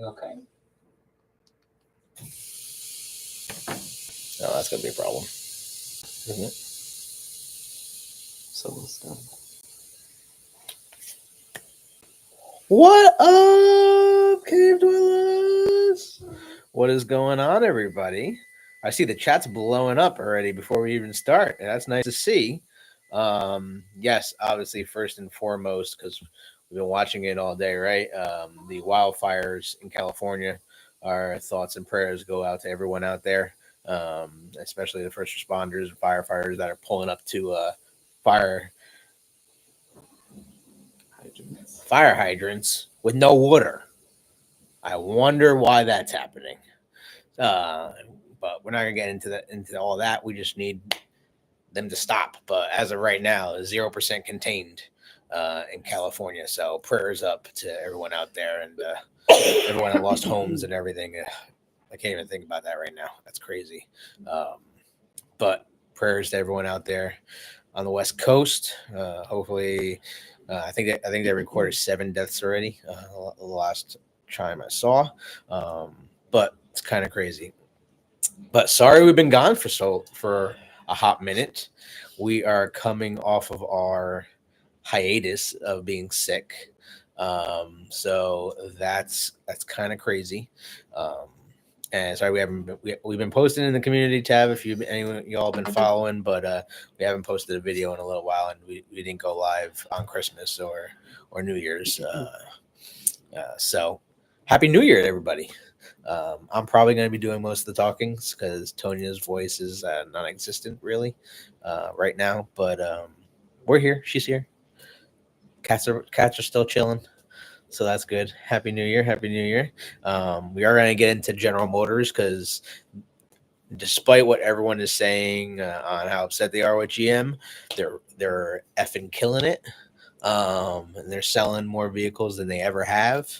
Okay. Oh, that's gonna be a problem, isn't it? So it's done. What up, Cave Dwellers? What is going on, everybody? I see the chat's blowing up already before we even start. And that's nice to see. Yes, obviously, first and foremost, because we've been watching it all day, right? The wildfires in California. Our thoughts and prayers go out to everyone out there, especially the first responders and firefighters that are pulling up to fire hydrants with no water. I wonder why that's happening. But we're not gonna get into all that. We just need them to stop. But as of right now, 0% contained in California. So prayers up to everyone out there and everyone that lost homes and everything. I can't even think about that right now. That's crazy. But prayers to everyone out there on the West Coast. Hopefully, I think they recorded 7 deaths already. The last time I saw, but it's kind of crazy. But sorry, we've been gone for a hot minute. We are coming off of our hiatus of being sick, so that's kind of crazy. And sorry, we've been posting in the community tab if anyone y'all been following, but we haven't posted a video in a little while, and we didn't go live on Christmas or New Year's. So Happy New Year to everybody. I'm probably going to be doing most of the talkings because Tonia's voice is non-existent really right now, but we're here. She's here. Cats are still chilling. So that's good. Happy New Year. Happy New Year. We are going to get into General Motors because despite what everyone is saying on how upset they are with GM, they're effing killing it. And they're selling more vehicles than they ever have.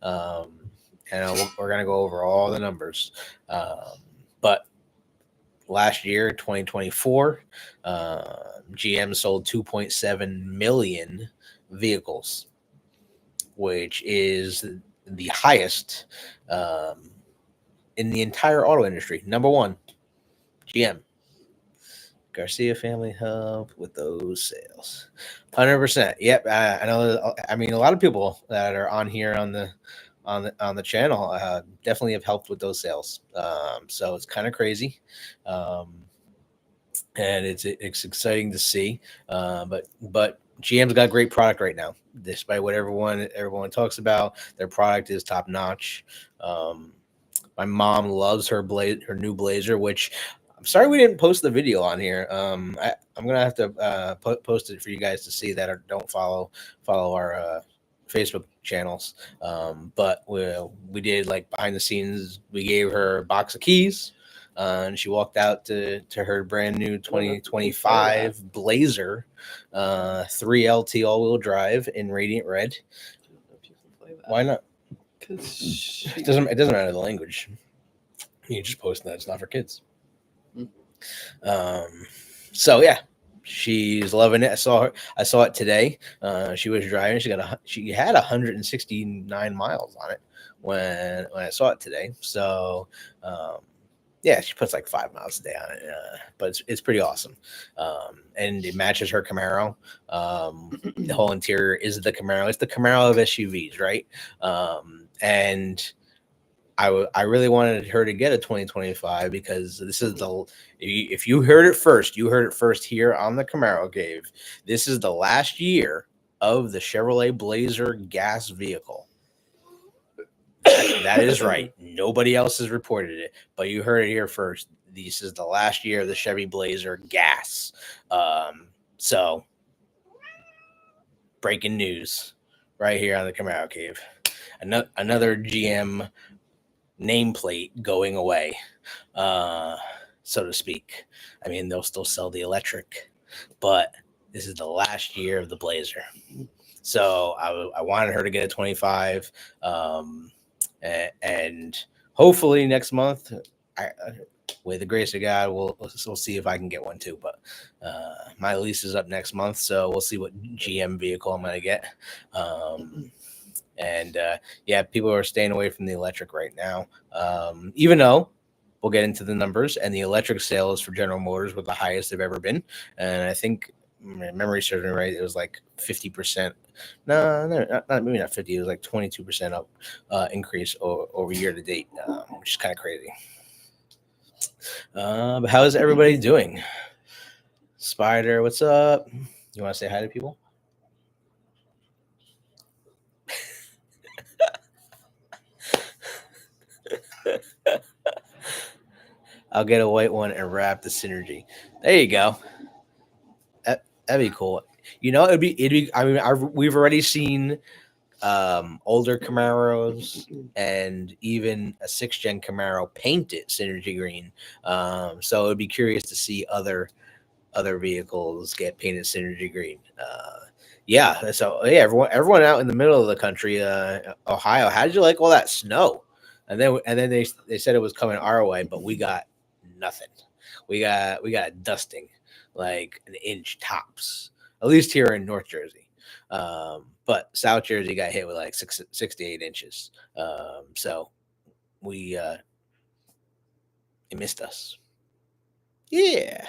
And we're going to go over all the numbers. But last year, 2024, GM sold 2.7 million vehicles, which is the highest in the entire auto industry. Number one, GM. Garcia family help with those sales. 100%. Yep. I know. I mean, a lot of people that are on here on the channel definitely have helped with those sales. So it's kind of crazy. And it's exciting to see. But GM's got great product right now, despite what everyone talks about. Their product is top notch. My mom loves her new Blazer, which I'm sorry we didn't post the video on here. I'm gonna have to post it for you guys to see that don't follow our Facebook channels. But we did like behind the scenes. We gave her a box of keys. And she walked out to her brand new 2025 Blazer, 3LT all-wheel drive in radiant red. Why not? Because it doesn't matter the language. You just post that it's not for kids. So yeah, she's loving it. I saw it today. She was driving. She had 169 miles on it when I saw it today. So yeah, she puts like 5 miles a day on it, but it's pretty awesome. And it matches her Camaro. The whole interior is the Camaro. It's the Camaro of SUVs, right? And I really wanted her to get a 2025 because this is if you heard it first, you heard it first here on the Camaro Cave. This is the last year of the Chevrolet Blazer gas vehicle. That is right. Nobody else has reported it, but you heard it here first. This is the last year of the Chevy Blazer gas. So breaking news right here on the Camaro Cave. Another GM nameplate going away, so to speak. I mean, they'll still sell the electric, but this is the last year of the Blazer. So I wanted her to get a 25. And hopefully next month, with the grace of God, we'll see if I can get one too. But my lease is up next month, so we'll see what GM vehicle I'm gonna get. And yeah, people are staying away from the electric right now. Even though we'll get into the numbers, and the electric sales for General Motors were the highest they've ever been. And I think, my memory serves me right, it was like 50%. No, maybe not 50. It was like 22% up increase over year to date, which is kind of crazy. But how is everybody doing? Spider, what's up? You want to say hi to people? I'll get a white one and wrap the synergy. There you go. That'd be cool. You know, it'd be. I mean, we've already seen older Camaros and even a 6th-gen Camaro painted synergy green. So it'd be curious to see other vehicles get painted synergy green. Yeah. So yeah, everyone out in the middle of the country, Ohio. How did you like all that snow? And then they said it was coming our way, but we got nothing. We got dusting, like an inch tops. At least here in North Jersey. But South Jersey got hit with like 6 to 8 inches. So we it missed us. Yeah.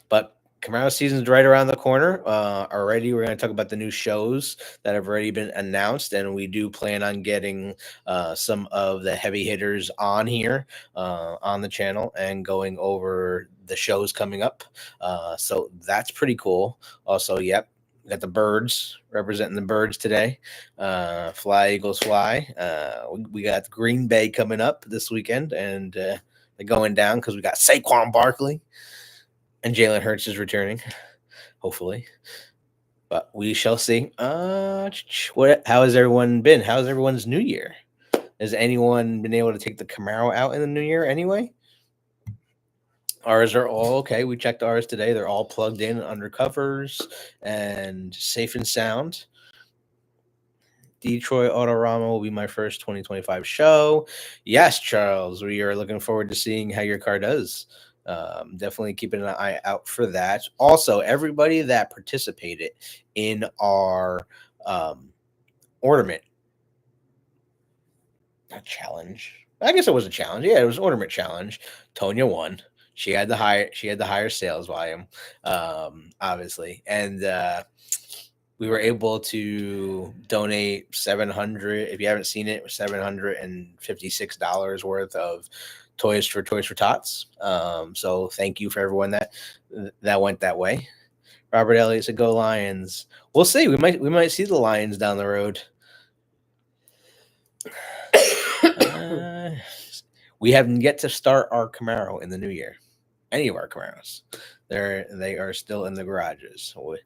But Camaro season's right around the corner. Already, we're going to talk about the new shows that have already been announced, and we do plan on getting some of the heavy hitters on here on the channel and going over the shows coming up. So that's pretty cool. Also, yep, we got the birds representing the birds today. Fly Eagles fly. We got Green Bay coming up this weekend, and they're going down because we got Saquon Barkley. And Jalen Hurts is returning, hopefully. But we shall see. How has everyone been? How's everyone's New Year? Has anyone been able to take the Camaro out in the New Year anyway? Ours are all okay. We checked ours today. They're all plugged in under covers and safe and sound. Detroit Autorama will be my first 2025 show. Yes, Charles, we are looking forward to seeing how your car does. Definitely keeping an eye out for that. Also, everybody that participated in our ornament challenge. I guess it was a challenge. Yeah, it was an ornament challenge. Tonya won. She had the higher sales volume, obviously, and we were able to donate 700. If you haven't seen it, $756 worth of Toys for Tots. So thank you for everyone that went that way. Robert Elliott said, "Go Lions." We'll see. We might see the Lions down the road. We haven't yet to start our Camaro in the new year. Any of our Camaros, they are still in the garages. So,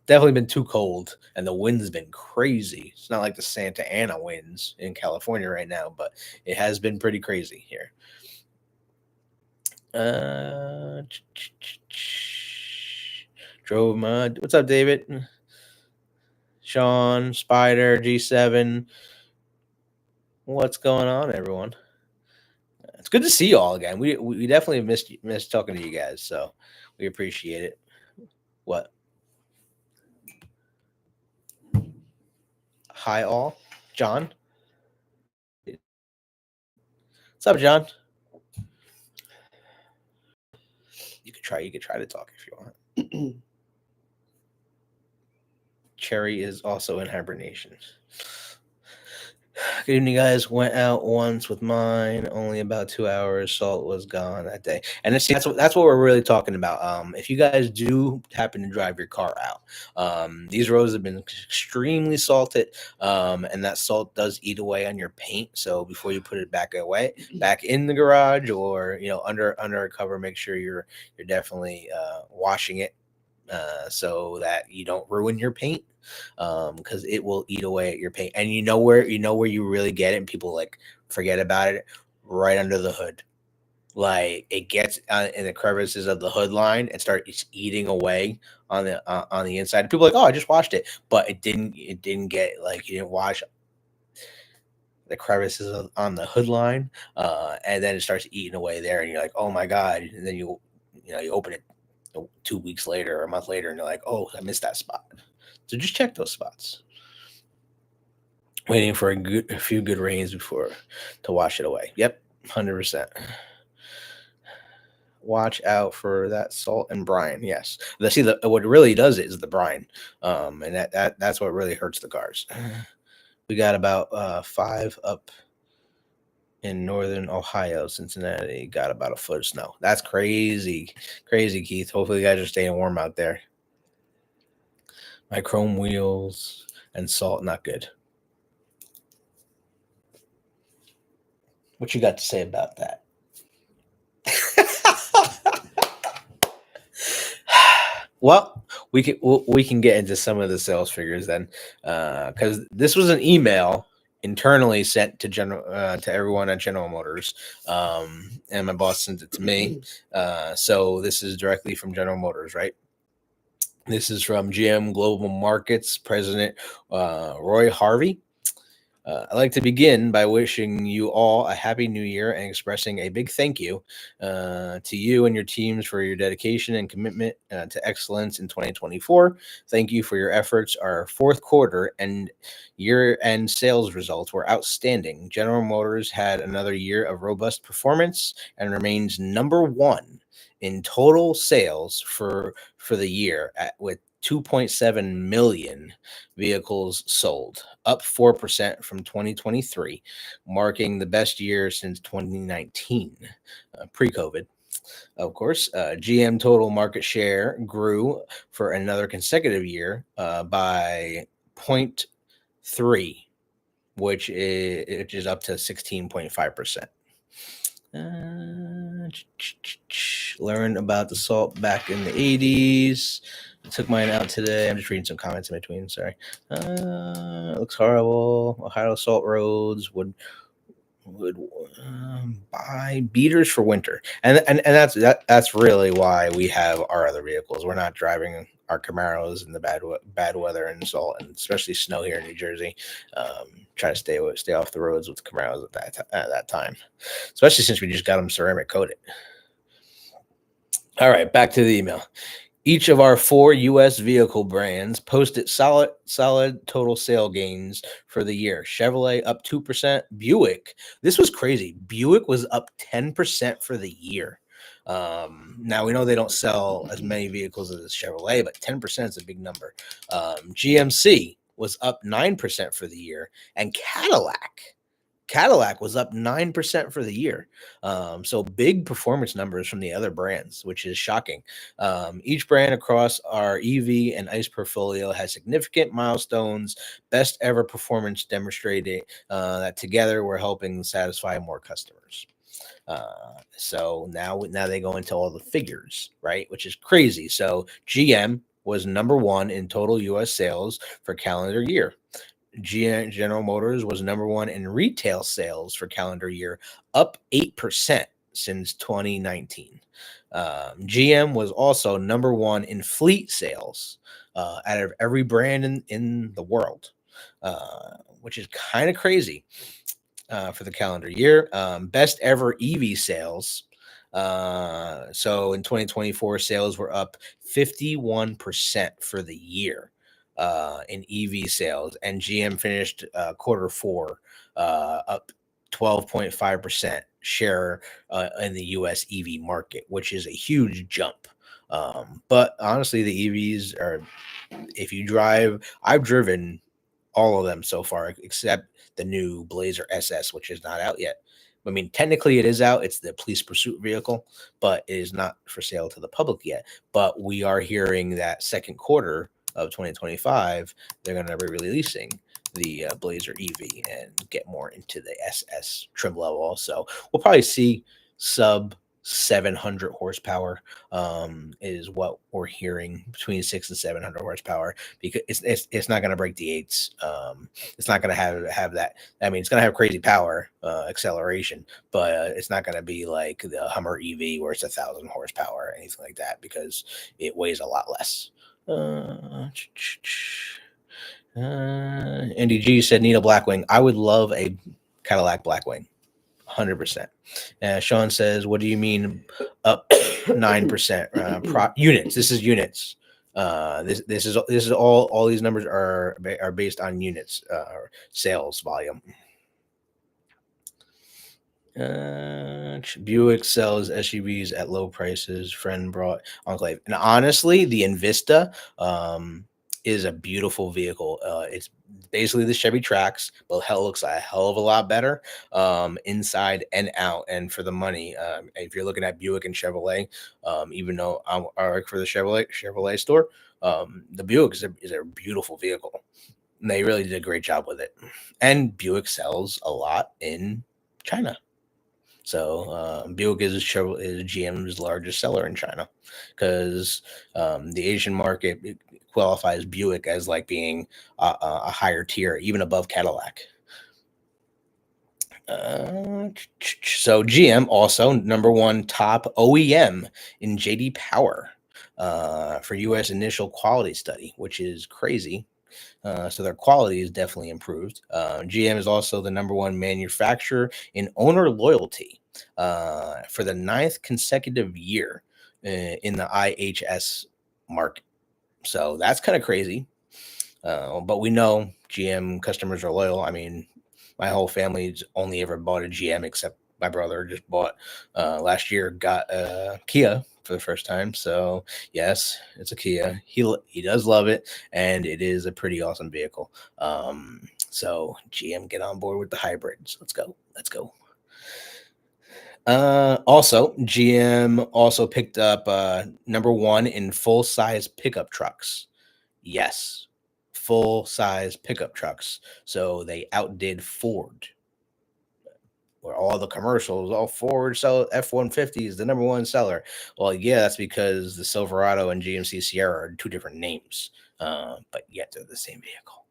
definitely been too cold, and the wind's been crazy. It's not like the Santa Ana winds in California right now, but it has been pretty crazy here. Drove mud. What's up, David? Sean, Spider, G7. What's going on, everyone? It's good to see you all again. We definitely missed talking to you guys, so we appreciate it. What? Hi, all. John. What's up, John? You could try to talk if you want. Cherry is also in hibernation. Good evening, guys. Went out once with mine, only about 2 hours. Salt was gone that day, and that's what we're really talking about. If you guys do happen to drive your car out, these roads have been extremely salted, and that salt does eat away on your paint. So before you put it back in the garage, or under a cover, make sure you're definitely washing it so that you don't ruin your paint, because it will eat away at your paint. And you know where you really get it, and people like forget about it, right under the hood. Like it gets in the crevices of the hood line and starts eating away on the inside. People are like, oh, I just washed it, but it didn't get, like, you didn't wash the crevices on the hood line, and then it starts eating away there, and you're like, oh my god. And then you open it 2 weeks later or a month later, and you're like, oh, I missed that spot. So just check those spots. Waiting for a few good rains before to wash it away. Yep, 100%. Watch out for that salt and brine. Yes, what it really does is the brine, and that's what really hurts the cars. We got about 5 up in northern Ohio. Cincinnati got about a foot of snow. That's crazy, Keith. Hopefully, you guys are staying warm out there. My chrome wheels and salt not good. What you got to say about that? Well, we can get into some of the sales figures then, because this was an email internally sent to to everyone at General Motors, and my boss sent it to me. So this is directly from General Motors, right? This is from GM Global Markets President Roy Harvey. I'd like to begin by wishing you all a happy new year and expressing a big thank you to you and your teams for your dedication and commitment to excellence in 2024. Thank you for your efforts. Our fourth quarter and year-end sales results were outstanding. General Motors had another year of robust performance and remains number one in total sales for the year with 2.7 million vehicles sold, up 4% from 2023, marking the best year since 2019, pre-COVID. Of course, GM total market share grew for another consecutive year by 0.3, which is up to 16.5%. Learned about the salt back in the 80s. I took mine out today. I'm just reading some comments in between. Sorry. It looks horrible. Ohio salt roads would buy beaters for winter, and that's really why we have our other vehicles. We're not driving our Camaros in the bad weather and salt, and especially snow here in New Jersey. Try to stay off the roads with the Camaros at that time, especially since we just got them ceramic coated. All right, back to the email. Each of our 4 U.S. vehicle brands posted solid total sale gains for the year. Chevrolet up 2%. Buick, this was crazy. Buick was up 10% for the year. Now we know they don't sell as many vehicles as Chevrolet, but 10% is a big number. GMC was up 9% for the year, and Cadillac was up 9% for the year. So big performance numbers from the other brands, which is shocking. Each brand across our EV and ICE portfolio has significant milestones, best ever performance demonstrated that together we're helping satisfy more customers. So now they go into all the figures, right? Which is crazy. So GM was number one in total U.S. sales for calendar year. General Motors was number one in retail sales for calendar year, up 8% since 2019. GM was also number one in fleet sales out of every brand in the world, which is kind of crazy for the calendar year. Best ever EV sales. So in 2024, sales were up 51% for the year. In EV sales, and GM finished quarter 4 up 12.5% share in the U.S. EV market, which is a huge jump. But honestly, the EVs are, if you drive, I've driven all of them so far, except the new Blazer SS, which is not out yet. I mean, technically it is out. It's the police pursuit vehicle, but it is not for sale to the public yet. But we are hearing that second quarter of 2025, they're going to be releasing the Blazer EV and get more into the SS trim level. So we'll probably see sub 700 horsepower is what we're hearing, between 600 and 700 horsepower, because it's not going to break the 8s. It's not going to have that. I mean, it's going to have crazy power, acceleration, but it's not going to be like the Hummer EV where it's 1,000 horsepower or anything like that, because it weighs a lot less. Andy G said, need a Blackwing. I would love a Cadillac Blackwing, 100%. Sean says, what do you mean up 9%? Units. This is units. This is all these numbers are based on units, sales volume. Buick sells SUVs at low prices. Friend brought Enclave, and honestly, the Invista is a beautiful vehicle. It's basically the Chevy Trax, but hell looks a hell of a lot better inside and out. And for the money, if you're looking at Buick and Chevrolet, even though I work for the Chevrolet store, the Buick is a beautiful vehicle. And they really did a great job with it. And Buick sells a lot in China. So Buick is GM's largest seller in China because the Asian market qualifies Buick as like being a higher tier, even above Cadillac. So GM also number one top OEM in JD Power for U.S. initial quality study, which is crazy. So their quality is definitely improved. GM is also the number one manufacturer in owner loyalty for the 9th consecutive year in the IHS market. So that's kind of crazy. But we know GM customers are loyal. I mean, my whole family's only ever bought a GM except my brother just bought last year, got a Kia for the first time. So yes, it's a Kia. He does love it, and it is a pretty awesome vehicle. So GM, get on board with the hybrids. Let's go. Also, GM also picked up number one in full size pickup trucks. Yes, full size pickup trucks. So they outdid Ford. Where all the commercials, all Ford sell F-150 is the number one seller. Well, yeah, that's because the Silverado and GMC Sierra are two different names, but yet they're the same vehicle.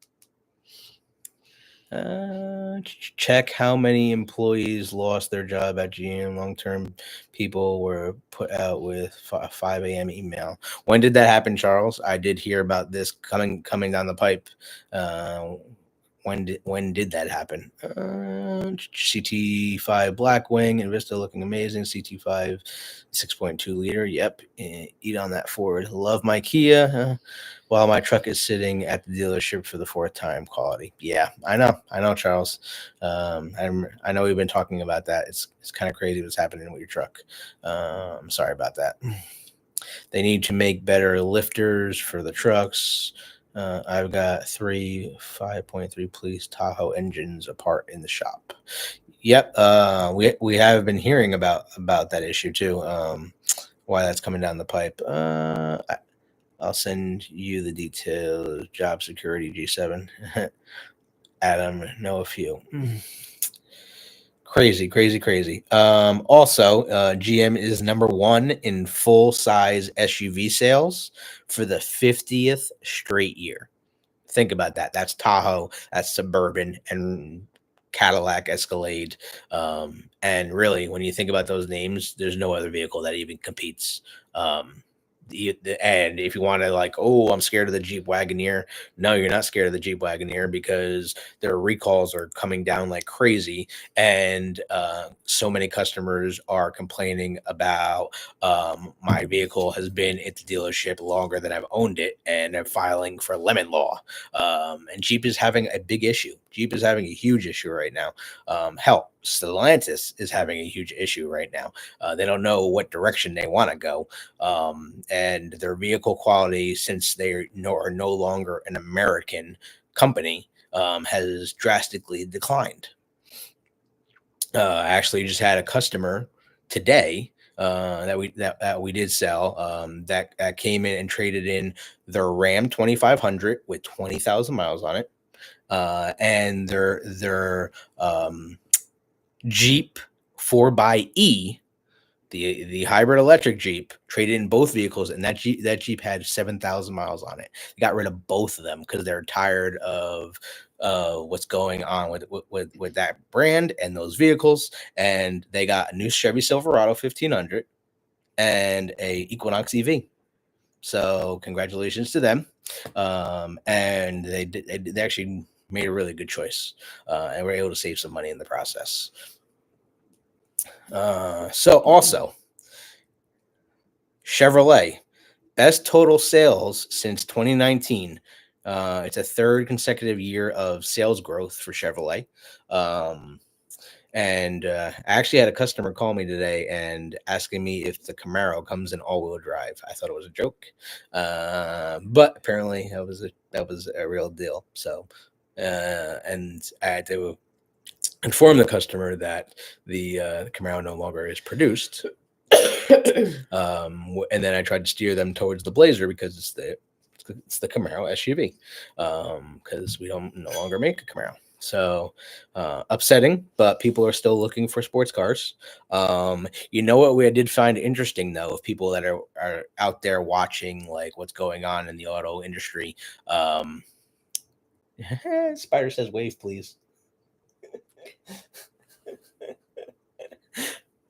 Check how many employees lost their job at GM. Long-term people were put out with 5 a.m. email. When did that happen, Charles? I did hear about this coming down the pipe. When did that happen? CT5 Blackwing and Vista looking amazing. CT5 6.2 liter. Yep, eat on that Ford. Love my Kia. While my truck is sitting at the dealership for the 4th time. Quality. Yeah, I know, Charles. I know we've been talking about that. It's kind of crazy what's happening with your truck. Sorry about that. They need to make better lifters for the trucks. I've got 3 5.3 police Tahoe engines apart in the shop. Yep. We have been hearing about that issue too. Why that's coming down the pipe. I'll send you the details. Job security G7. Adam, know a few. Crazy. Also, GM is number one in full size SUV sales for the 50th straight year. Think about that. That's Tahoe, that's Suburban, and Cadillac Escalade. And really, when you think about those names, there's no other vehicle that even competes. And if you want to like, oh, I'm scared of the Jeep Wagoneer. No, you're not scared of the Jeep Wagoneer because their recalls are coming down like crazy. And so many customers are complaining about my vehicle has been at the dealership longer than I've owned it, and they're filing for lemon law. And Jeep is having a big issue. Jeep is having a huge issue right now. Hell, Stellantis is having a huge issue right now. They don't know what direction they want to go. And their vehicle quality, since they are no longer an American company, has drastically declined. I actually just had a customer today that we did sell that came in and traded in their Ram 2500 with 20,000 miles on it, and their Jeep 4xe, the hybrid electric Jeep, traded in both vehicles, and that Jeep had 7,000 miles on it. They got rid of both of them because they're tired of what's going on with that brand and those vehicles. And they got a new Chevy Silverado 1500 and a Equinox EV. So congratulations to them. And they actually made a really good choice, and were able to save some money in the process. So also, Chevrolet Best total sales since 2019. It's a third consecutive year of sales growth for Chevrolet. And I actually had a customer call me today and asking me if the Camaro comes in all-wheel drive. I thought it was a joke, but apparently that was a real deal. So, and I had to inform the customer that the Camaro no longer is produced. And then I tried to steer them towards the Blazer because it's the Camaro SUV, because we don't no longer make a Camaro. So upsetting, but people are still looking for sports cars. You know what I did find interesting though, of people that are out there watching like what's going on in the auto industry. Spider says wave, please.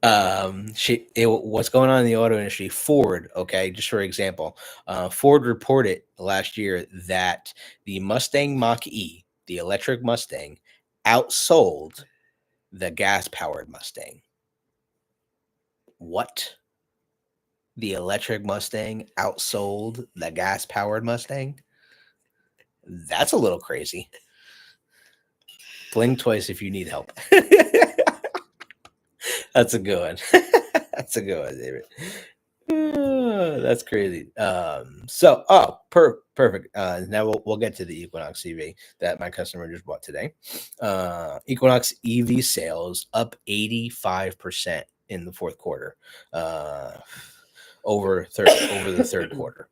What's going on in the auto industry? Ford, okay, just for example, Ford reported last year that the Mustang Mach-E, the electric Mustang, outsold the gas-powered Mustang. What? The electric Mustang outsold the gas-powered Mustang? That's a little crazy. Blink twice if you need help. That's a good one. That's a good one, David. That's crazy. Perfect. Now we'll get to the Equinox EV that my customer just bought today. Equinox EV sales up 85% in the fourth quarter. Over the third quarter,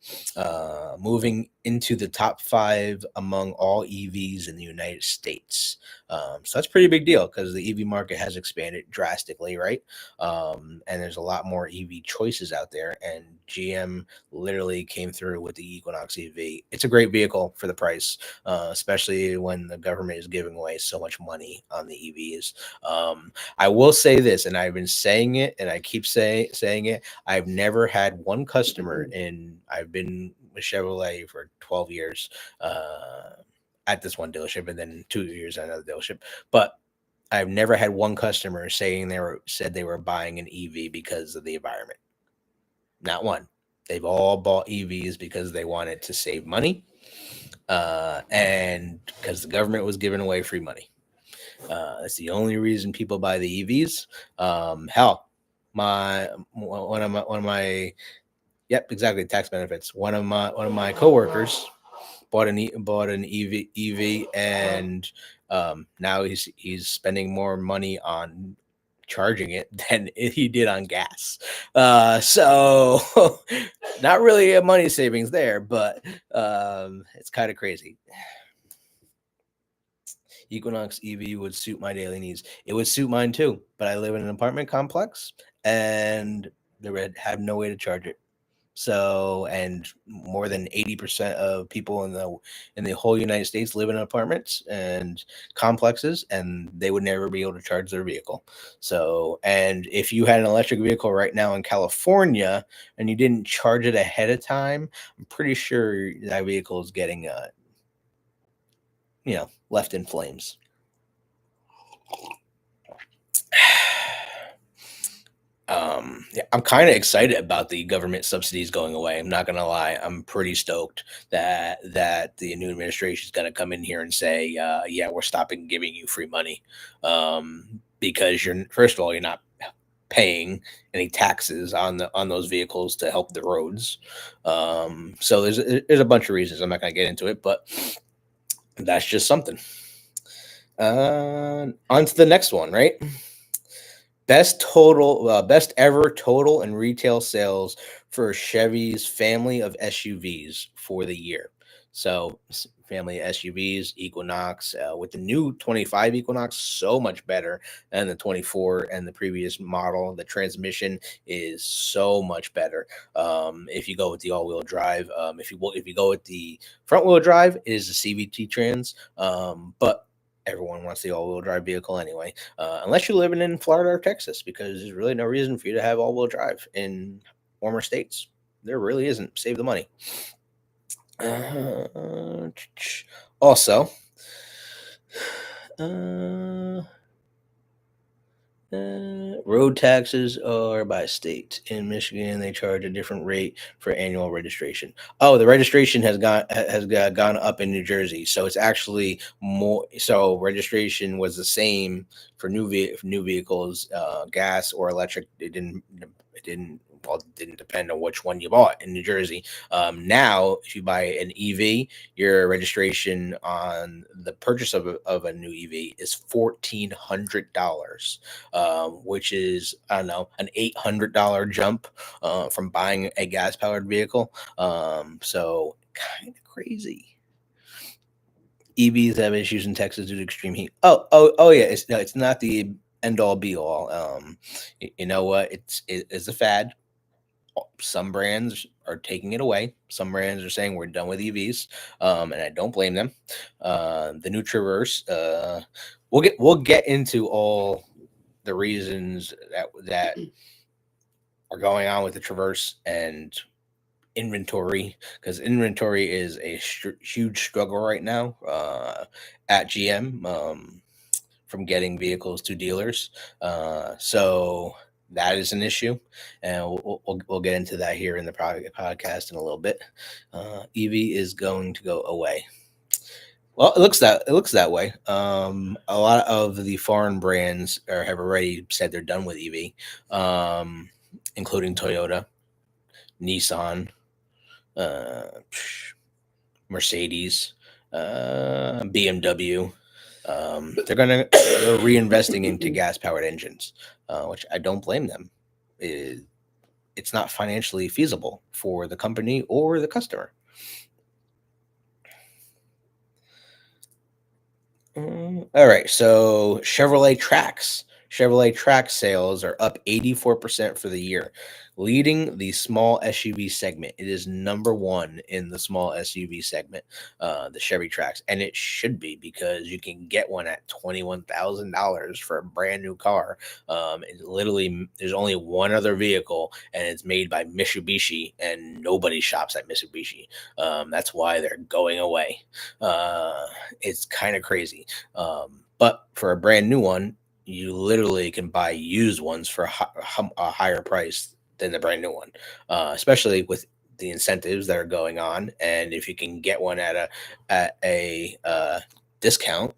moving into the top 5 among all EVs in the United States. So that's a pretty big deal because the EV market has expanded drastically, right? And there's a lot more EV choices out there. And GM literally came through with the Equinox EV. It's a great vehicle for the price, especially when the government is giving away so much money on the EVs. I will say this, and I've been saying it, and I keep saying it. I've never had one customer, and I've been with Chevrolet for 12 years at this one dealership, and then 2 years at another dealership. But I've never had one customer said they were buying an EV because of the environment. Not one. They've all bought EVs because they wanted to save money, and because the government was giving away free money. That's the only reason people buy the EVs. Hell, one of my yep, exactly, tax benefits. One of my coworkers bought an EV, and now he's spending more money on charging it than he did on gas. So not really a money savings there, but it's kind of crazy. Equinox EV would suit my daily needs. It would suit mine too, but I live in an apartment complex and there would have no way to charge it. So, and more than 80% of people in the whole United States live in apartments and complexes, and they would never be able to charge their vehicle. So, and if you had an electric vehicle right now in California and you didn't charge it ahead of time, I'm pretty sure that vehicle is getting left in flames. Yeah, I'm kind of excited about the government subsidies going away. I'm not gonna lie. I'm pretty stoked that the new administration is gonna come in here and say, yeah, we're stopping giving you free money, because first of all, you're not paying any taxes on those vehicles to help the roads. So there's a bunch of reasons. I'm not gonna get into it, but that's just something. On to the next one, right? Best ever total and retail sales for Chevy's family of SUVs for the year. So family of SUVs, Equinox, with the new 25 Equinox, so much better than the 24 and the previous model. The transmission is so much better. If you go with the all-wheel drive, if you go with the front-wheel drive, it is the CVT trans, but everyone wants the all-wheel drive vehicle anyway, unless you're living in Florida or Texas, because there's really no reason for you to have all-wheel drive in warmer states. There really isn't. Save the money. Also, Road taxes are by state. In Michigan, they charge a different rate for annual registration. Oh, the registration gone up in New Jersey, so it's actually more. So registration was the same for new vehicles, gas or electric. It didn't depend on which one you bought in New Jersey. Now, if you buy an EV, your registration on the purchase of a new EV is $1,400, which is, I don't know, an $800 jump from buying a gas powered vehicle. So kind of crazy. EVs have issues in Texas due to extreme heat. Oh yeah. It's not the end all be all. You know what? It's a fad. Some brands are taking it away. Some brands are saying we're done with EVs, and I don't blame them. The new Traverse, we'll get into all the reasons that are going on with the Traverse and inventory, because inventory is a huge struggle right now at GM, from getting vehicles to dealers. So that is an issue, and we'll get into that here in the podcast in a little bit. EV is going to go away. Well, it looks that way. A lot of the foreign brands have already said they're done with EV, including Toyota, Nissan, Mercedes, BMW. They're reinvesting into gas powered engines, which I don't blame them. It's not financially feasible for the company or the customer. All right, so Chevrolet Trax sales are up 84% for the year, leading the small SUV segment. It is number one in the small SUV segment, the Chevy Trax, and it should be, because you can get one at $21,000 for a brand new car. Literally, there's only one other vehicle, and it's made by Mitsubishi, and nobody shops at Mitsubishi. That's why they're going away. It's kind of crazy. But for a brand new one, you literally can buy used ones for a higher price than the brand new one, especially with the incentives that are going on. And if you can get one at a discount,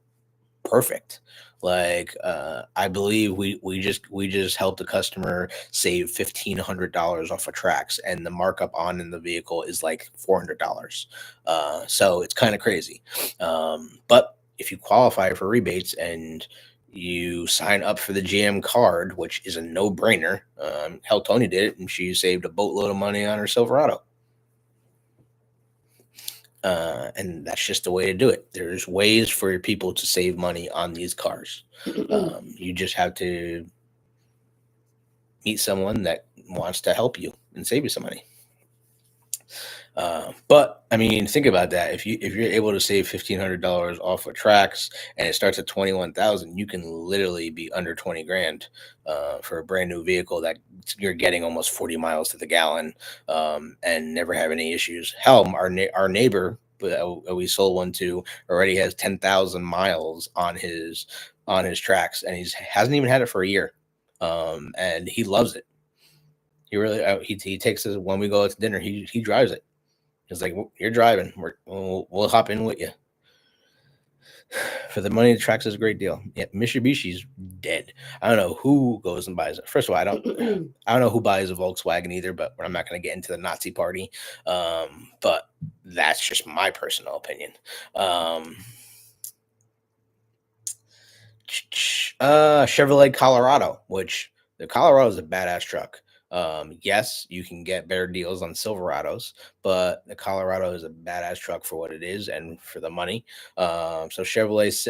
perfect. Like, I believe we just helped a customer save $1,500 off of Trax, and the markup on the vehicle is like $400. So it's kind of crazy. But if you qualify for rebates and you sign up for the GM card, which is a no-brainer, hell, Tony did it, and she saved a boatload of money on her Silverado. And that's just the way to do it. There's ways for people to save money on these cars. You just have to meet someone that wants to help you and save you some money. But I mean, think about that. If you're able to save $1,500 off of Trax and it starts at 21,000, you can literally be under 20 grand for a brand new vehicle that you're getting almost 40 miles to the gallon, and never have any issues. Hell, our neighbor we sold one to already has 10,000 miles on his Trax, and he hasn't even had it for a year, and he loves it. He really he takes us when we go out to dinner. He drives it. It's like, you're driving. We'll hop in with you. For the money, the Trax is a great deal. Yeah, Mitsubishi's dead. I don't know who goes and buys it. First of all, I don't know who buys a Volkswagen either. But I'm not going to get into the Nazi party. But that's just my personal opinion. Chevrolet Colorado, which the Colorado is a badass truck. Yes, you can get better deals on Silverados, but the Colorado is a badass truck for what it is and for the money. So Chevrolet's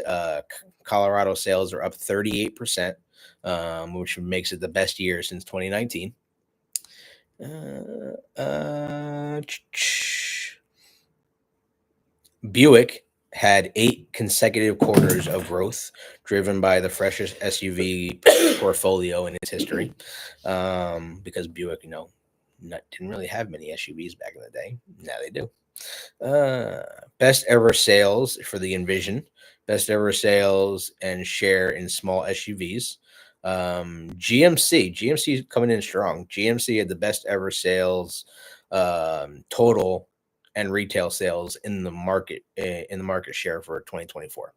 Colorado sales are up 38%, which makes it the best year since 2019. Buick had 8 consecutive quarters of growth, driven by the freshest SUV portfolio in its history. Because Buick, didn't really have many SUVs back in the day. Now they do. Best ever sales for the Envision. Best ever sales and share in small SUVs. GMC is coming in strong. GMC had the best ever sales, total and retail sales in the market share for 2024.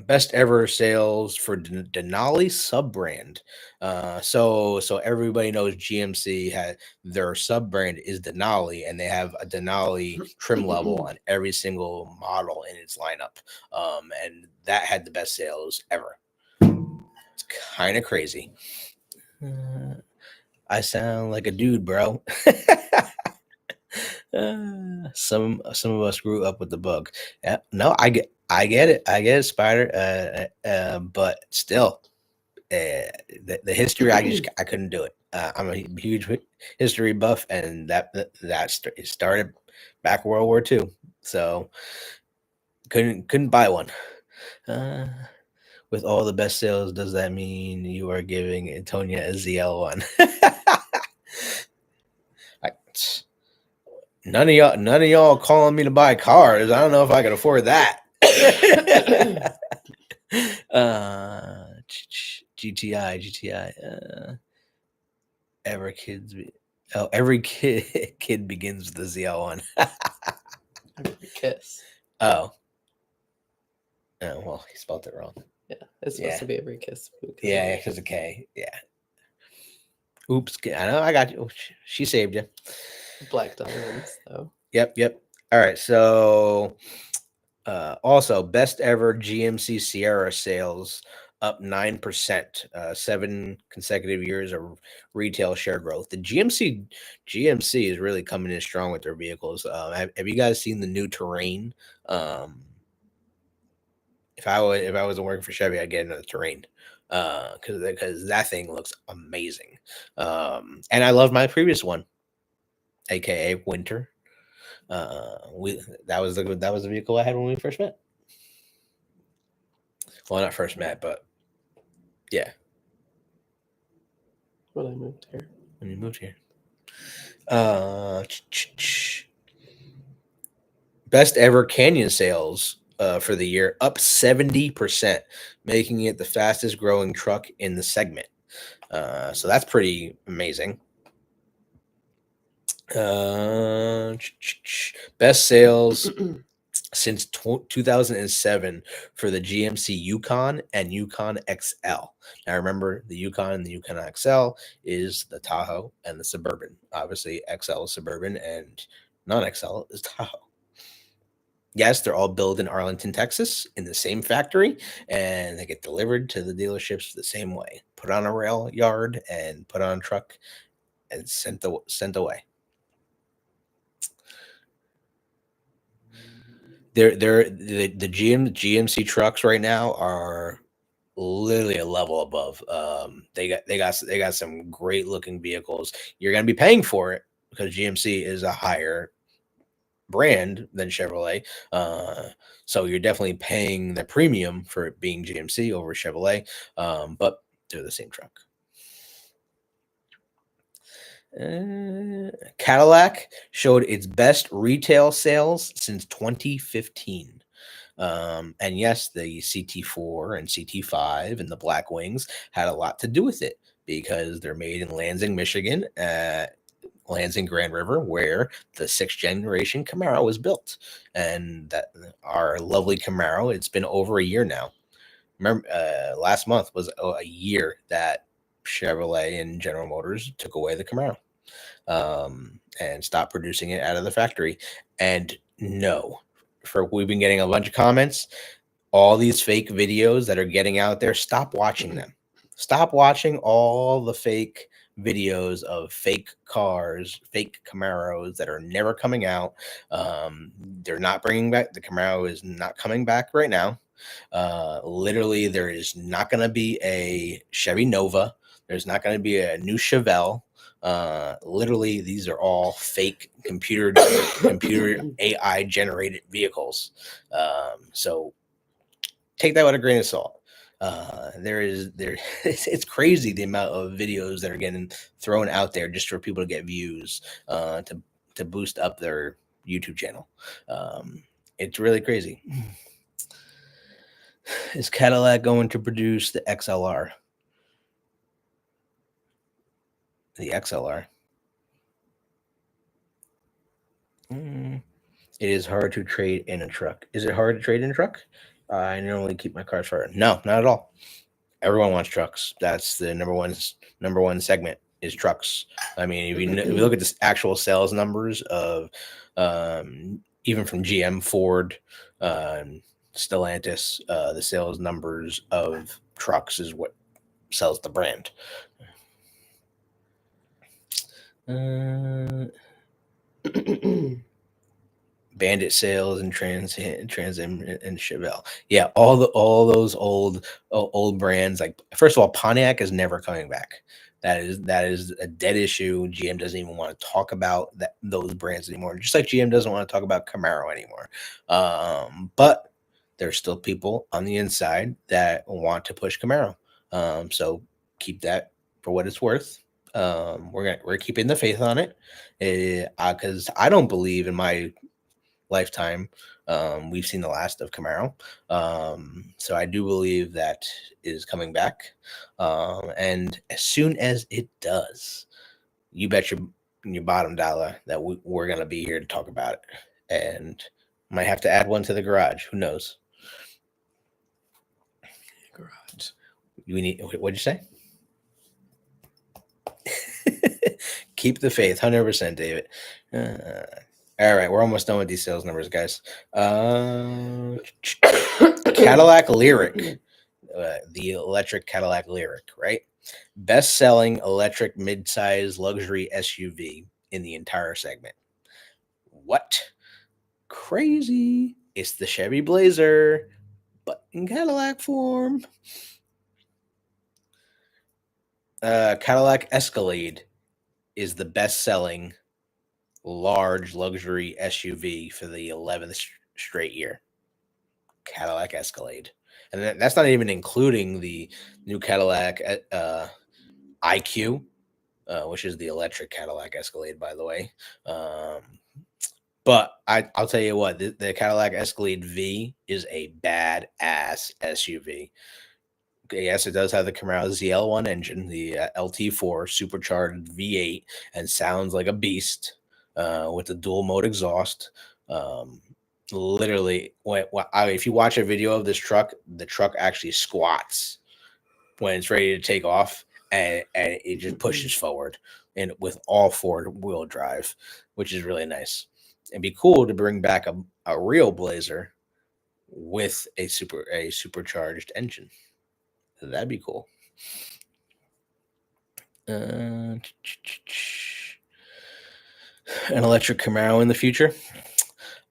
Best ever sales for Denali sub brand. So everybody knows GMC had their sub brand is Denali, and they have a Denali trim level on every single model in its lineup. And that had the best sales ever. It's kind of crazy. I sound like a dude, bro. Some of us grew up with the bug. Yeah, no, I get it, Spider. But still, the history, I couldn't do it. I'm a huge history buff, and that started back World War II, so couldn't buy one. With all the best sales, does that mean you are giving Antonia a ZL1? None of y'all calling me to buy cars. I don't know if I can afford that. GTI. Every kid begins with the ZL1. Every kiss. Oh, well, he spelled it wrong. Yeah, it's supposed to be every kiss. Yeah, because of K. Yeah. Oops. I know. I got you. She saved you. Black diamonds, though. Yep. All right. So, also, best ever GMC Sierra sales up 9%, 7 consecutive years of retail share growth. The GMC is really coming in strong with their vehicles. Have you guys seen the new Terrain? If I wasn't working for Chevy, I'd get another Terrain, because that thing looks amazing. And I love my previous one, aka Winter. That was the vehicle I had when we first met. Well, not first met, but yeah. When I moved here. When you moved here. Best ever Canyon sales for the year, up 70%, making it the fastest growing truck in the segment. So that's pretty amazing. Best sales since 2007 for the GMC Yukon and Yukon XL. Now remember, the Yukon and the Yukon XL is the Tahoe and the Suburban. Obviously, XL is Suburban and non-XL is Tahoe. Yes, they're all built in Arlington, Texas, in the same factory, and they get delivered to the dealerships the same way. Put on a rail yard and put on a truck and sent away. The GMC trucks right now are literally a level above. They got some great looking vehicles. You're gonna be paying for it because GMC is a higher brand than Chevrolet. So you're definitely paying the premium for it being GMC over Chevrolet. But they're the same truck. Cadillac showed its best retail sales since 2015. And yes, the CT4 and CT5 and the Black Wings had a lot to do with it because they're made in Lansing, Michigan, Lansing Grand River, where the 6th generation Camaro was built. And that our lovely Camaro, it's been over a year now. Remember, last month was a year that Chevrolet and General Motors took away the Camaro and stopped producing it out of the factory. And no, we've been getting a bunch of comments. All these fake videos that are getting out there, stop watching them. Stop watching all the fake videos of fake cars, fake Camaros that are never coming out. They're not bringing back, the Camaro is not coming back right now. Literally, there is not going to be a Chevy Nova. There's not going to be a new Chevelle. Literally, these are all fake computer AI generated vehicles. So take that with a grain of salt. It's crazy the amount of videos that are getting thrown out there just for people to get views, to boost up their YouTube channel. It's really crazy. Is Cadillac going to produce the XLR? The XLR. It is hard to trade in a truck. Is it hard to trade in a truck? I normally keep my cars for it. No, not at all. Everyone wants trucks. That's the number one segment is trucks. I mean, if you look at the actual sales numbers of even from GM, Ford, Stellantis, the sales numbers of trucks is what sells the brand. Bandit sales and Trans Am and Chevelle. Yeah, all those old brands. Like, first of all, Pontiac is never coming back. That is a dead issue. GM doesn't even want to talk about those brands anymore. Just like GM doesn't want to talk about Camaro anymore. But there's still people on the inside that want to push Camaro. So keep that for what it's worth. We're keeping the faith on it, because I don't believe in my lifetime we've seen the last of Camaro. So I do believe that is coming back. And as soon as it does, you bet your bottom dollar that we're going to be here to talk about it. And might have to add one to the garage. Who knows? Garage. What'd you say? Keep the faith, 100%, David. All right, we're almost done with these sales numbers, guys. Cadillac Lyric, the electric Cadillac Lyric, right? Best-selling electric mid-size luxury SUV in the entire segment. What? Crazy. It's the Chevy Blazer, but in Cadillac form. Cadillac Escalade is the best-selling large luxury SUV for the 11th straight year. Cadillac Escalade. And that's not even including the new Cadillac IQ, which is the electric Cadillac Escalade, by the way. But I'll tell you what, the Cadillac Escalade V is a badass SUV. Yes, it does have the Camaro ZL1 engine, the LT4 supercharged V8, and sounds like a beast with the dual mode exhaust. Literally, if you watch a video of this truck, the truck actually squats when it's ready to take off, and it just pushes forward, and with all four-wheel drive, which is really nice. It'd be cool to bring back a real Blazer with a supercharged engine. That'd be cool. An electric Camaro in the future?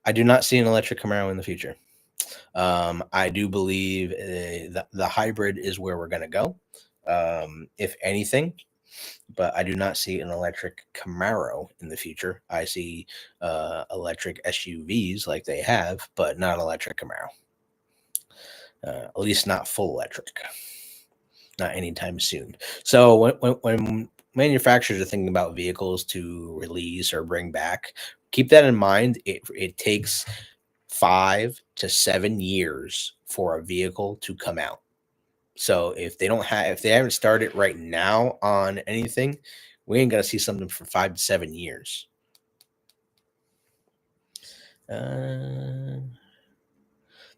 I do not see an electric Camaro in the future. I do believe the hybrid is where we're going to go, if anything. But I do not see an electric Camaro in the future. I see electric SUVs like they have, but not electric Camaro. At least not full electric. Not anytime soon. So when manufacturers are thinking about vehicles to release or bring back, keep that in mind. It takes 5 to 7 years for a vehicle to come out. So if they haven't started right now on anything, we ain't gonna see something for 5 to 7 years.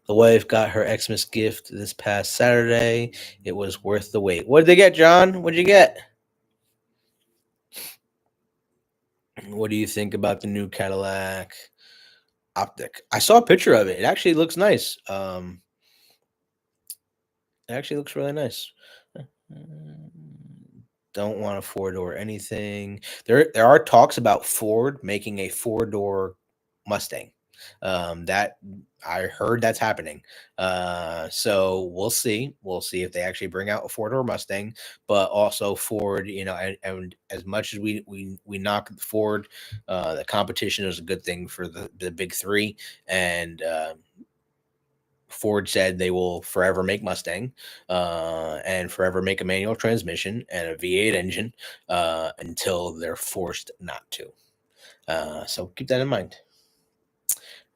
The wife got her Xmas gift this past Saturday. It was worth the wait. What did they get, John? What'd you get? What do you think about the new Cadillac Optic? I saw a picture of it. It actually looks nice. It actually looks really nice. Don't want a 4-door anything. There are talks about Ford making a 4-door Mustang. That I heard that's happening. So we'll see. We'll see if they actually bring out a 4-door Mustang. But also Ford, and as much as we knock Ford, the competition is a good thing for the big three. And Ford said they will forever make Mustang and forever make a manual transmission and a V8 engine until they're forced not to. So keep that in mind.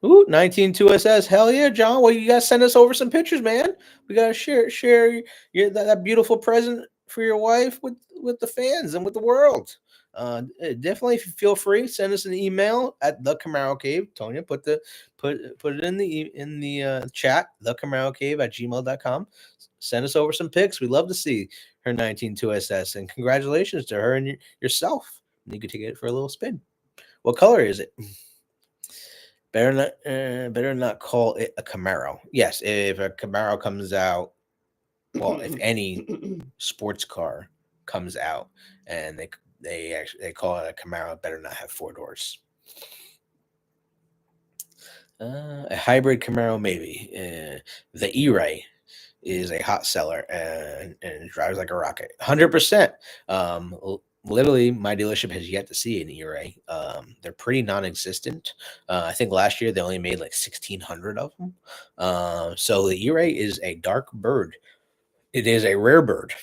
Ooh, 192SS. Hell yeah, John. Well, you gotta send us over some pictures, man. We gotta share that beautiful present for your wife with the fans and with the world. Definitely feel free. Send us an email at the Camaro Cave. Tonya, put it in the chat, the Camaro Cave at gmail.com. Send us over some pics. We'd love to see her 192SS. And congratulations to her and yourself. You could take it for a little spin. What color is it? Better not call it a Camaro. Yes, if a Camaro comes out, well, if any sports car comes out and they call it a Camaro, it better not have four doors. A hybrid Camaro, maybe. The E-Ray is a hot seller and drives like a rocket. 100%. Literally, my dealership has yet to see an E-Ray. They're pretty non-existent. I think last year they only made like 1,600 of them. So the E-Ray is a dark bird. It is a rare bird.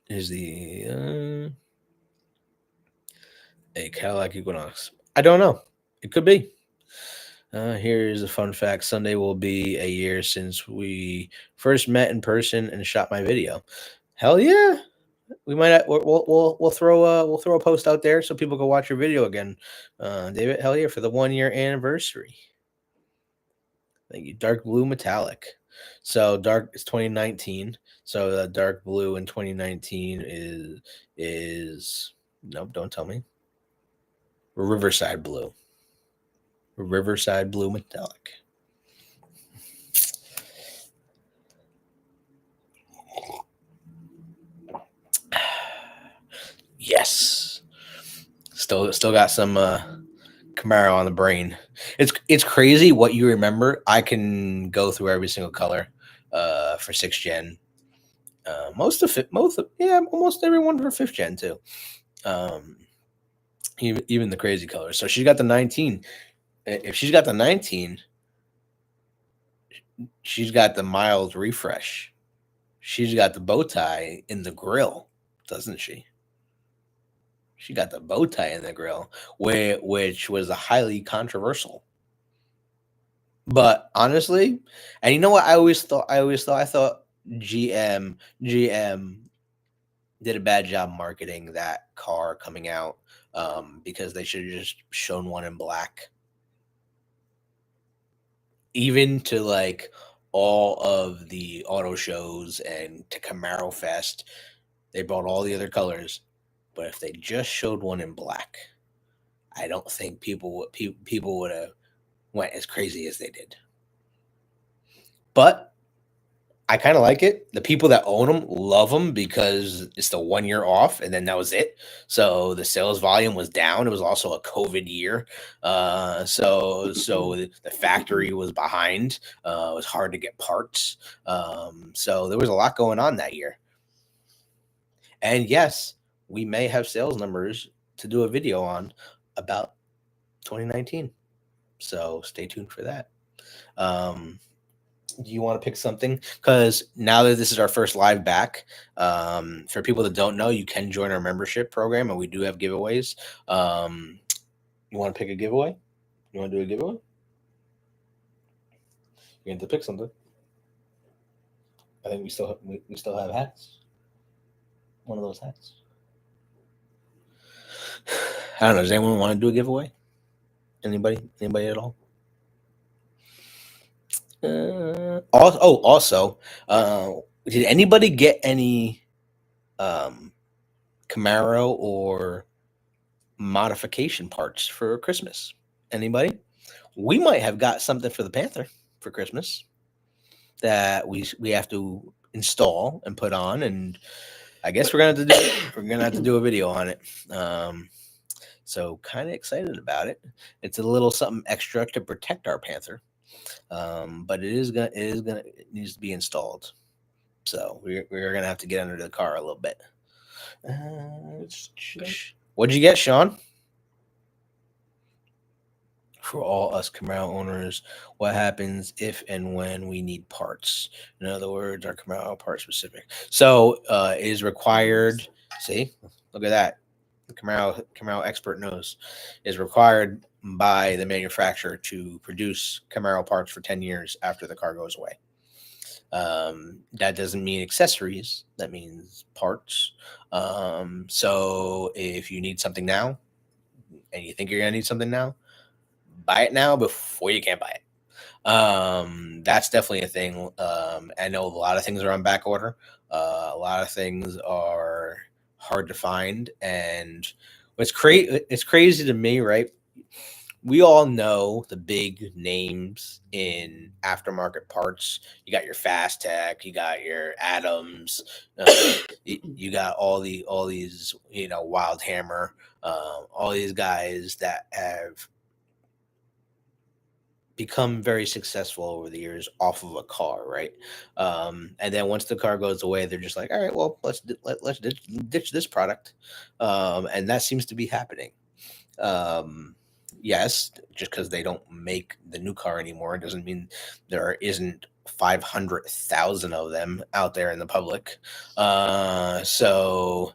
Is the a Cadillac Equinox? I don't know. It could be. Here's a fun fact. Sunday will be a year since we first met in person and shot my video. Hell yeah. We might we'll throw a post out there so people can watch your video again. David, hell yeah, for the 1 year anniversary. Thank you. Dark blue metallic. So dark is 2019. So the dark blue in 2019 is nope, don't tell me. Riverside blue. Riverside blue metallic. Yes. Still got some Camaro on the brain. It's crazy what you remember. I can go through every single color for 6th gen. Almost everyone for 5th gen too. Even the crazy colors. So she's got the 19. If she's got the 19, she's got the mild refresh. She's got the bow tie in the grill, doesn't she? She got the bow tie in the grill, which was a highly controversial. But honestly, and you know what? I thought GM did a bad job marketing that car coming out because they should have just shown one in black. Even to like all of the auto shows and to Camaro Fest, they brought all the other colors. But if they just showed one in black, I don't think people would have went as crazy as they did. But I kind of like it. The people that own them love them because it's the 1 year off, and then that was it. So the sales volume was down. It was also a COVID year, so the factory was behind. It was hard to get parts. So there was a lot going on that year. And yes, we may have sales numbers to do a video on about 2019. So stay tuned for that. Do you want to pick something? Because now that this is our first live back, for people that don't know, you can join our membership program, and we do have giveaways. You want to pick a giveaway? You want to do a giveaway? You have to pick something. I think we still have hats. One of those hats. I don't know. Does anyone want to do a giveaway? Anybody at all? Also, did anybody get any Camaro or modification parts for Christmas? Anybody? We might have got something for the Panther for Christmas that we have to install and put on, and I guess we're gonna have to do a video on it. So kind of excited about it. It's a little something extra to protect our Panther. But it needs to be installed. So we're gonna have to get under the car a little bit. What'd you get, Sean? For all us Camaro owners, what happens if and when we need parts? In other words, are Camaro part specific? So it is required. See, look at that. Camaro expert knows, is required by the manufacturer to produce Camaro parts for 10 years after the car goes away. That doesn't mean accessories. That means parts. So if you need something now and you think you're going to need something now, buy it now before you can't buy it. That's definitely a thing. I know a lot of things are on back order. A lot of things are hard to find, and it's crazy to me, right? We all know the big names in aftermarket parts. You got your Fast Tech, you got your Adams, you got all these, Wild Hammer, all these guys that have become very successful over the years off of a car, right? And then once the car goes away, they're just like, all right, well, let's ditch this product, and that seems to be happening. Yes, just because they don't make the new car anymore doesn't mean there isn't 500,000 of them out there in the public. So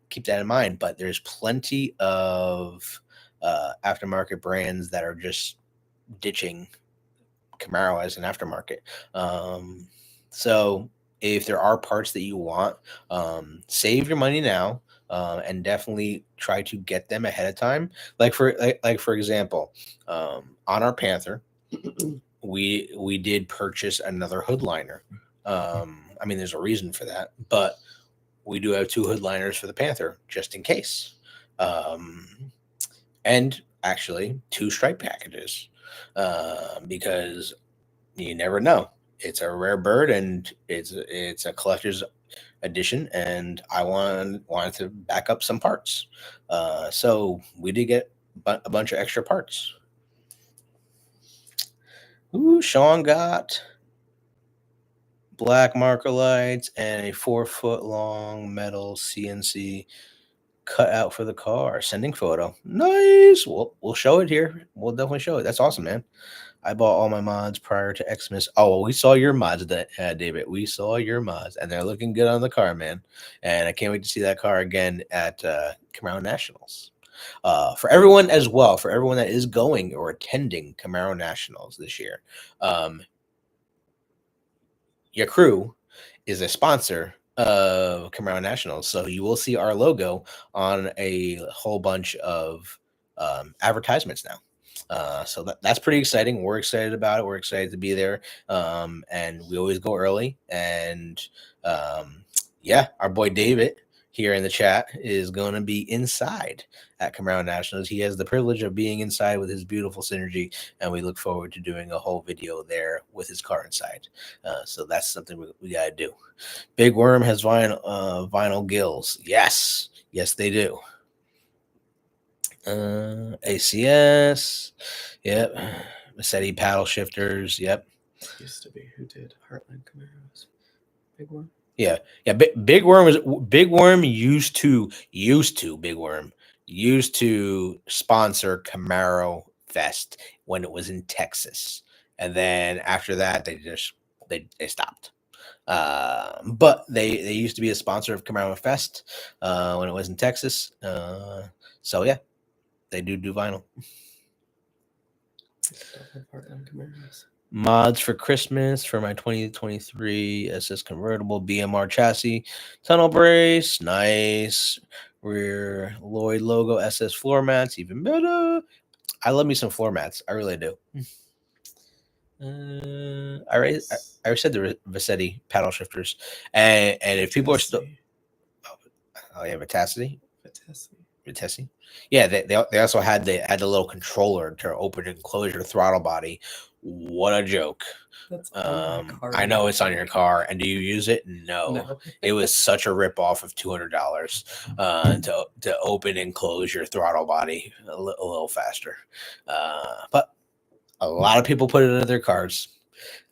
keep that in mind. But there's plenty of aftermarket brands that are just ditching Camaro as an aftermarket. So if there are parts that you want, save your money now. And definitely try to get them ahead of time. Like for example, on our Panther, we did purchase another hood liner. I mean, there's a reason for that, but we do have 2 hood liners for the Panther just in case, and actually 2 stripe packages, because you never know. It's a rare bird, and it's a collector's edition, and I wanted to back up some parts. So we did get a bunch of extra parts. Ooh, Sean got black marker lights and a 4-foot long metal CNC cut out for the car. Sending photo. Nice. We'll show it here. We'll definitely show it. That's awesome, man. I bought all my mods prior to Xmas. Oh, well, we saw your mods, David. We saw your mods, and they're looking good on the car, man. And I can't wait to see that car again at Camaro Nationals. For everyone as well, for everyone that is going or attending Camaro Nationals this year, your crew is a sponsor of Camaro Nationals, so you will see our logo on a whole bunch of advertisements now. So that's pretty exciting. We're excited about it. We're excited to be there. And we always go early. And our boy David here in the chat is going to be inside at Camaro Nationals. He has the privilege of being inside with his beautiful Synergy, and we look forward to doing a whole video there with his car inside. So that's something we got to do. Big Worm has vinyl gills. Yes, they do. ACS, yep. Massetti paddle shifters, yep. Used to be who did Heartland Camaros. Big Worm. Yeah. Big Worm used to sponsor Camaro Fest when it was in Texas, and then after that they stopped. But they used to be a sponsor of Camaro Fest when it was in Texas. So yeah. They do vinyl. Mods for Christmas for my 2023 SS convertible BMR chassis, tunnel brace, nice. Rear Lloyd logo SS floor mats, even better. I love me some floor mats. I really do. I already said the Vassetti paddle shifters, and if people are still, yeah, Vitacity. Yeah, they also had the little controller to open and close your throttle body. What a joke! That's on my car. I know it's on your car, and do you use it? No. It was such a ripoff of $200 to open and close your throttle body a little faster. But a lot of people put it into their cars,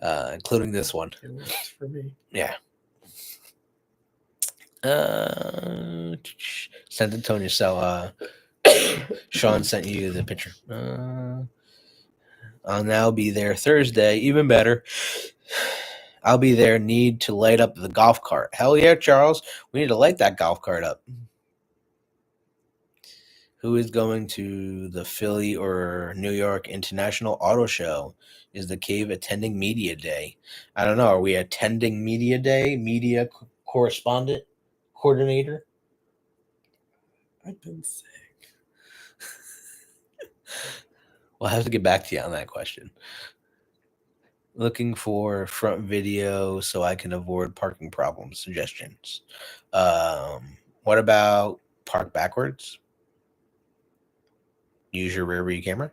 including this one. It works for me. Yeah. Sent it to you, so Sean sent you the picture. I'll now be there Thursday, even better. I'll be there. Need to light up the golf cart. Hell yeah, Charles. We need to light that golf cart up. Who is going to the Philly or New York International Auto Show? Is the Cave attending Media Day? I don't know. Are we attending Media Day? Media correspondent? Coordinator? I've been sick. We'll have to get back to you on that question. Looking for front video so I can avoid parking problems. Suggestions. What about park backwards? Use your rear view camera.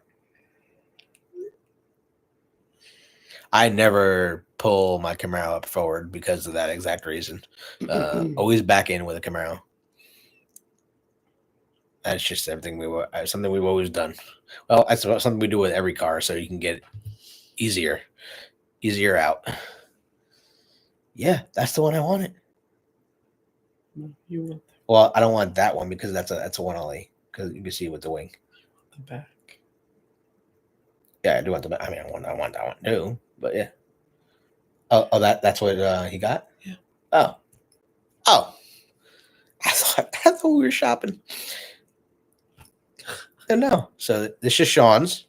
I never pull my Camaro up forward because of that exact reason. Always back in with a Camaro. That's just something we've always done. Well, that's something we do with every car, so you can get easier out. Yeah, that's the one I wanted. No, you want Well, I don't want that one because that's a one only because you can see with the wing. the back. Yeah, I do want the back. I mean, I want that one too, but yeah. Oh, that's what he got. Yeah. Oh. I thought we were shopping. No. So this is Sean's.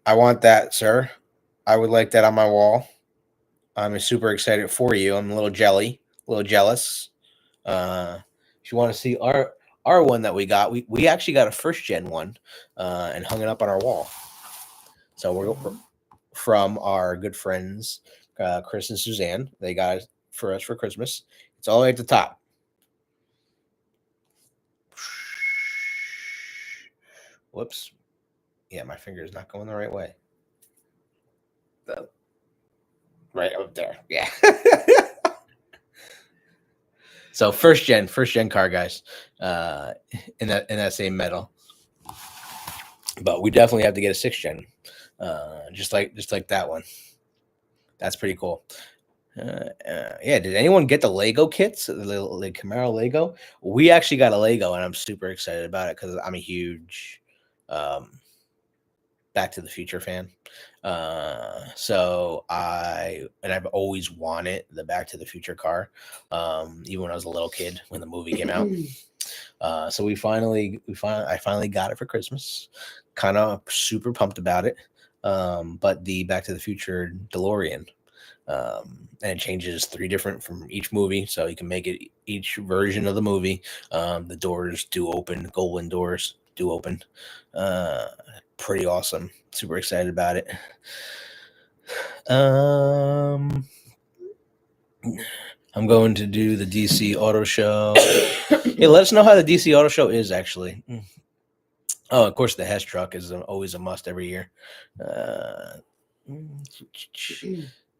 I want that, sir. I would like that on my wall. I'm super excited for you. I'm a little jealous. If you want to see our one that we got, we actually got a first gen one and hung it up on our wall. So we're from our good friends Chris and Suzanne. They got it for us for Christmas. It's all the way at the top. Whoops. Yeah, my finger is not going the right way. Right up there. Yeah. So first gen car, guys, in that same metal. But we definitely have to get a 6th gen, just like that one. That's pretty cool. Yeah, did anyone get the Lego kits, the Camaro Lego? We actually got a Lego, and I'm super excited about it because I'm a huge Back to the Future fan. So I've always wanted the Back to the Future car, even when I was a little kid when the movie came out. So I finally got it for Christmas. Kind of super pumped about it. But the Back to the Future DeLorean, and it changes 3 different from each movie, so you can make it each version of the movie. The doors do open, golden doors do open. Pretty awesome. Super excited about it. I'm going to do the DC Auto Show. Hey, let us know how the DC Auto Show is actually. Oh, of course, the Hess truck is always a must every year.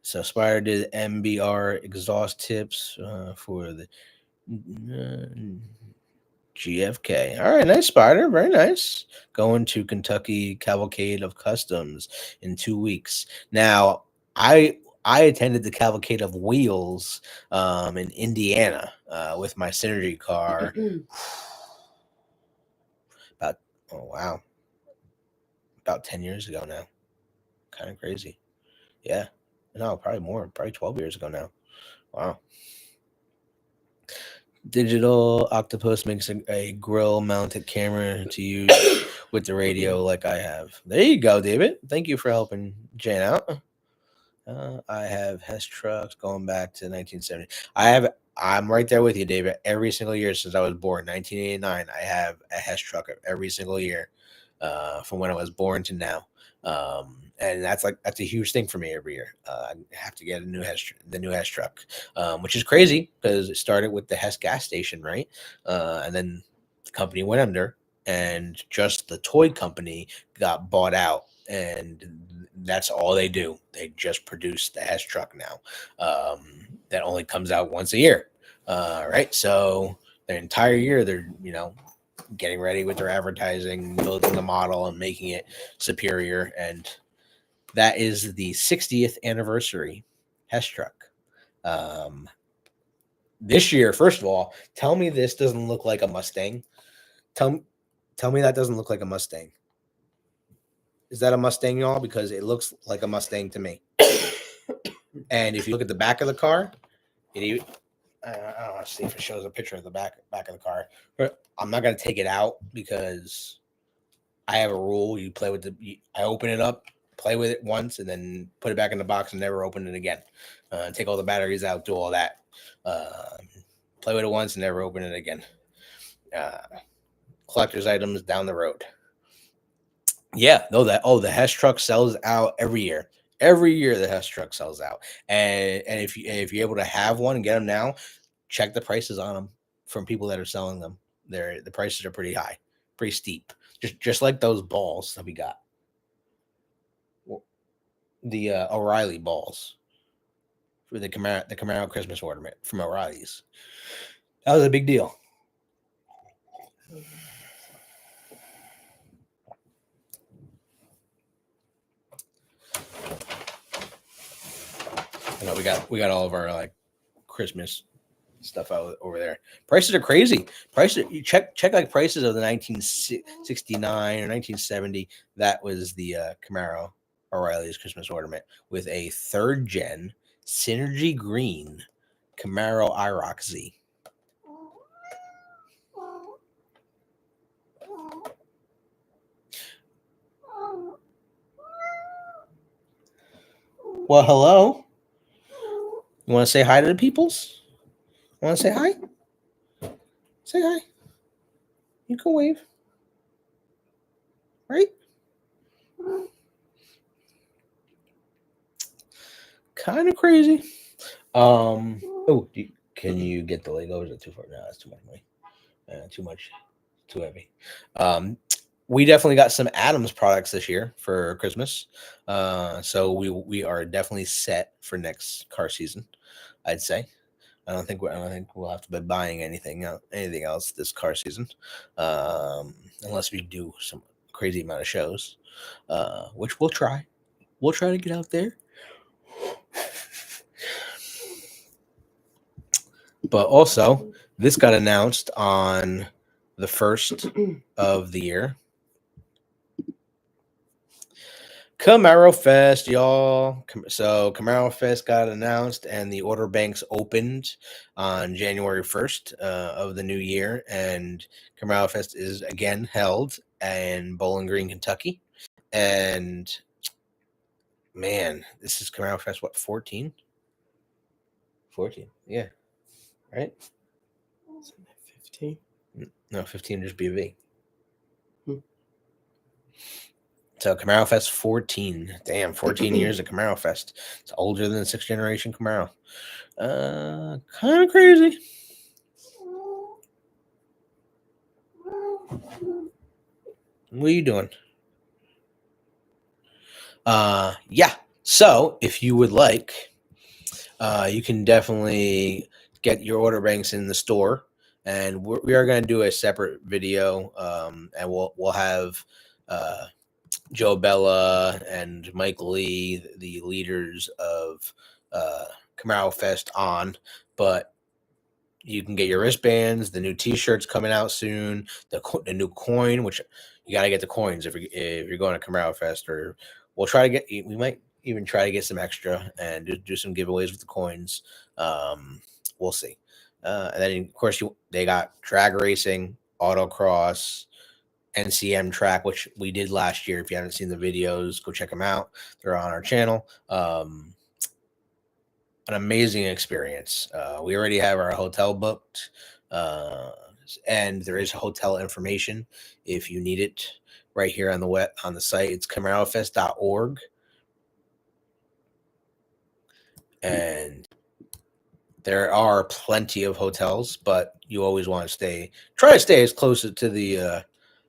So Spire did MBR exhaust tips for the GFK. All right, nice, Spider. Very nice. Going to Kentucky Cavalcade of Customs in 2 weeks. Now, I attended the Cavalcade of Wheels in Indiana with my Synergy car. About 10 years ago now. Kind of crazy. Yeah. No, probably more. Probably 12 years ago now. Wow. Digital Octopus makes a grill-mounted camera to use with the radio like I have. There you go, David. Thank you for helping Jane out. I have Hess trucks going back to 1970. I'm right there with you, David. Every single year since I was born, 1989, I have a Hess truck every single year from when I was born to now. And that's a huge thing for me every year. I have to get the new Hess truck, which is crazy because it started with the Hess gas station, right? And then the company went under, and just the toy company got bought out, and that's all they do. They just produce the Hess truck now. That only comes out once a year, right? So the entire year they're getting ready with their advertising, building the model, and making it superior. And that is the 60th anniversary Hess truck. This year, first of all, tell me this doesn't look like a Mustang. Tell me that doesn't look like a Mustang. Is that a Mustang, y'all? Because it looks like a Mustang to me. And if you look at the back of the car, I don't want to see if it shows a picture of the back of the car, but I'm not gonna take it out because I have a rule. You play with I open it up, play with it once, and then put it back in the box and never open it again. Take all the batteries out, do all that. Play with it once and never open it again. Collector's items down the road. Yeah, no, the Hess truck sells out every year. Every year the Hess truck sells out. And if you're able to have one and get them now, check the prices on them from people that are selling them. The prices are pretty high, pretty steep. Just like those balls that we got. The O'Reilly balls for the Camaro Christmas ornament from O'Reilly's. That was a big deal. You know, we got all of our like Christmas stuff out over there. Prices are crazy. Prices, you check like prices of the 1969 or 1970. That was the Camaro O'Reilly's Christmas ornament with a 3rd gen Synergy Green Camaro IROC Z. Well, hello. You want to say hi to the peoples? Want to say hi? Say hi. You can wave. Right? Kind of crazy. Oh, can you get the Lego? Is it too far? No, that's too much money. Too heavy. We definitely got some Adams products this year for Christmas. So we are definitely set for next car season, I'd say. I don't think we'll have to be buying anything else this car season, unless we do some crazy amount of shows, which we'll try. We'll try to get out there. But also, this got announced on the 1st of the year. Camaro Fest, y'all. So Camaro Fest got announced and the order banks opened on January 1st of the new year. And Camaro Fest is again held in Bowling Green, Kentucky. And man, this is Camaro Fest, what, 14? 14, yeah. Right? 15? No, 15 just be a V. So Camaro Fest 14. Damn, 14 years of Camaro Fest. It's older than the 6th generation Camaro. Kind of crazy. What are you doing? Yeah. So if you would like, you can definitely get your order banks in the store, and we are going to do a separate video, and we'll have Joe Bella and Mike Lee, the leaders of Camaro Fest, on. But you can get your wristbands, the new T-shirts coming out soon, the new coin, which you got to get the coins if you're going to Camaro Fest, or we'll try to get. We might even try to get some extra and do some giveaways with the coins. We'll see. And then of course they got drag racing, autocross, NCM track, which we did last year. If you haven't seen the videos, go check them out. They're on our channel. An amazing experience. We already have our hotel booked, and there is hotel information if you need it right here on the site. It's camarofest.org, and there are plenty of hotels, but you always want to try to stay as close to the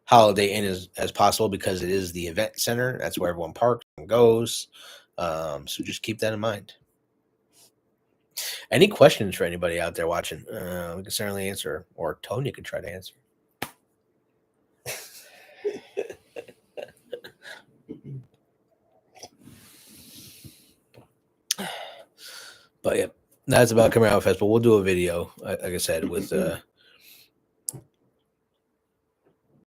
Holiday Inn as possible, because it is the event center. That's where everyone parks and goes. So just keep that in mind. Any questions for anybody out there watching? We can certainly answer, or Tony could try to answer. But yeah, that's about Camaro Fest. But we'll do a video, like I said, with